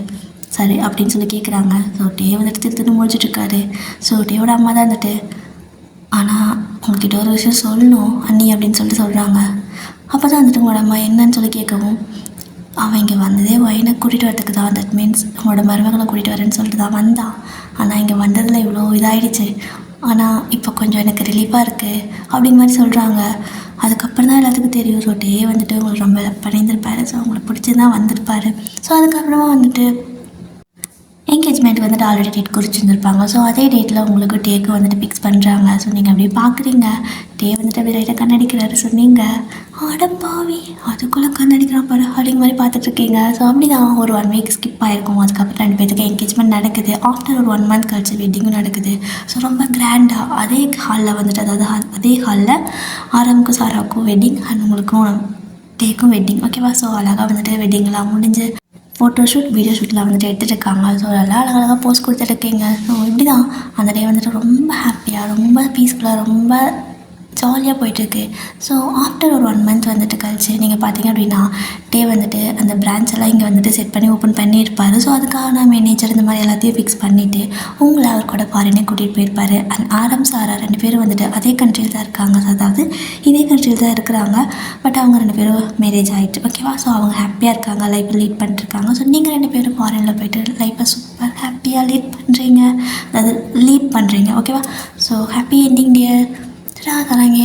சரி அப்படின்னு சொல்லி கேட்குறாங்க. ஸோ டே வந்துட்டு திருத்து முடிச்சிட்ருக்காரு. ஸோ டேவோட அம்மா தான் வந்துட்டு ஆனால் உங்ககிட்ட ஒரு விஷயம் சொல்லணும் அண்ணி அப்படின்னு சொல்லிட்டு சொல்கிறாங்க. அப்போ தான் வந்துட்டு உங்களோட அம்மா என்னன்னு சொல்லி கேட்கவும், அவன் இங்கே வந்ததே ஒயினை கூட்டிகிட்டு வரதுக்கு தான், தட் மீன்ஸ் உங்களோட மருமகளை கூட்டிகிட்டு வரேன்னு சொல்லிட்டு தான் வந்தான். ஆனால் இங்கே வந்ததில் இவ்வளோ இதாகிடுச்சு, ஆனால் இப்போ கொஞ்சம் எனக்கு ரிலீஃபாக இருக்குது அப்படிங்கிற மாதிரி சொல்கிறாங்க. அதுக்கப்புறம் தான் எல்லாத்துக்கும் தெரியும். ஸோ டே வந்துட்டு உங்களுக்கு ரொம்ப பண்ணியிருந்திருப்பாரு, ஸோ உங்களுக்கு பிடிச்சிருந்தா வந்திருப்பார். ஸோ அதுக்கப்புறமா வந்துட்டு என்கேஜ்மெண்ட் வந்துட்டு ஆல்ரெடி டேட் குறிச்சிருந்துருப்பாங்க. ஸோ அதே டேட்டில் உங்களுக்கு டேக்கு வந்துட்டு ஃபிக்ஸ் பண்ணுறாங்க. ஸோ நீங்கள் அப்படியே பார்க்குறீங்க, டே வந்துட்டு அப்படியே லைட்டாக கண்ணடிக்கிறாரு. ஸோ நீங்கள் அடப்பாவி அதுக்குள்ளே கண்ணடிக்கிறான் பாரு அப்படிங்கிற மாதிரி பார்த்துட்ருக்கீங்க. ஸோ அப்படி தான் ஒரு 1 வீக் ஸ்கிப் ஆகிருக்கும். அதுக்கப்புறம் 2 பேருக்கு என்கேஜ்மெண்ட் நடக்குது. ஆஃப்டர் ஒரு 1 மந்த் கழிச்சு வெட்டிங்கும் நடக்குது. ஸோ ரொம்ப கிராண்டாக அதே ஹாலில் வந்துட்டு, அதாவது அதே ஹாலில் ஆரம்புக்கும் சாராவுக்கும் வெட்டிங் அண்ட் உங்களுக்கும் டேக்கும் வெட்டிங், ஓகேவா. ஸோ அழகாக வந்துட்டு வெட்டிங்லாம் முடிஞ்சு ஃபோட்டோ ஷூட் வீடியோ ஷூட்லாம் வந்துட்டு எடுத்துகிட்ருக்காங்க. ஸோ எல்லாம் அழகாக போஸ்ட் கொடுத்துட்ருக்கீங்க. ஸோ இப்படி தான் அந்த டே வந்துட்டு ரொம்ப ஹாப்பியாக ரொம்ப பீஸ்ஃபுல்லாக ரொம்ப ஜாலியாக போயிட்டுருக்கு. ஸோ ஆஃப்டர் ஒரு 1 மந்த் வந்துட்டு கழிச்சு நீங்கள் பார்த்தீங்க அப்படின்னா டே வந்துட்டு அந்த பிரான்ச் எல்லாம் இங்கே வந்துட்டு செட் பண்ணி ஓப்பன் பண்ணியிருப்பார். ஸோ அதுக்கான மேனேஜர் இந்த மாதிரி எல்லாத்தையும் ஃபிக்ஸ் பண்ணிவிட்டு உங்களை அவர் கூட ஃபாரினே கூட்டிகிட்டு போயிருப்பார். அண்ட் ஆரம் சாரா 2 பேரும் வந்துட்டு அதே கண்ட்ரியில் தான் இருக்காங்க. ஸோ அதாவது இதே கண்ட்ரியில் தான் இருக்கிறாங்க, பட் அவங்க 2 பேரும் மேரேஜ் ஆகிட்டு, ஓகேவா. ஸோ அவங்க ஹாப்பியாக இருக்காங்க, லைஃப்பை லீட் பண்ணிட்டுருக்காங்க. ஸோ நீங்கள் 2 பேரும் ஃபாரினில் போய்ட்டு லைஃப்பை சூப்பர் ஹாப்பியாக லீட் பண்ணுறீங்க, அதாவது லீட் பண்ணுறீங்க, ஓகேவா. ஸோ ஹாப்பி என்டிங் டியர் தராங்க.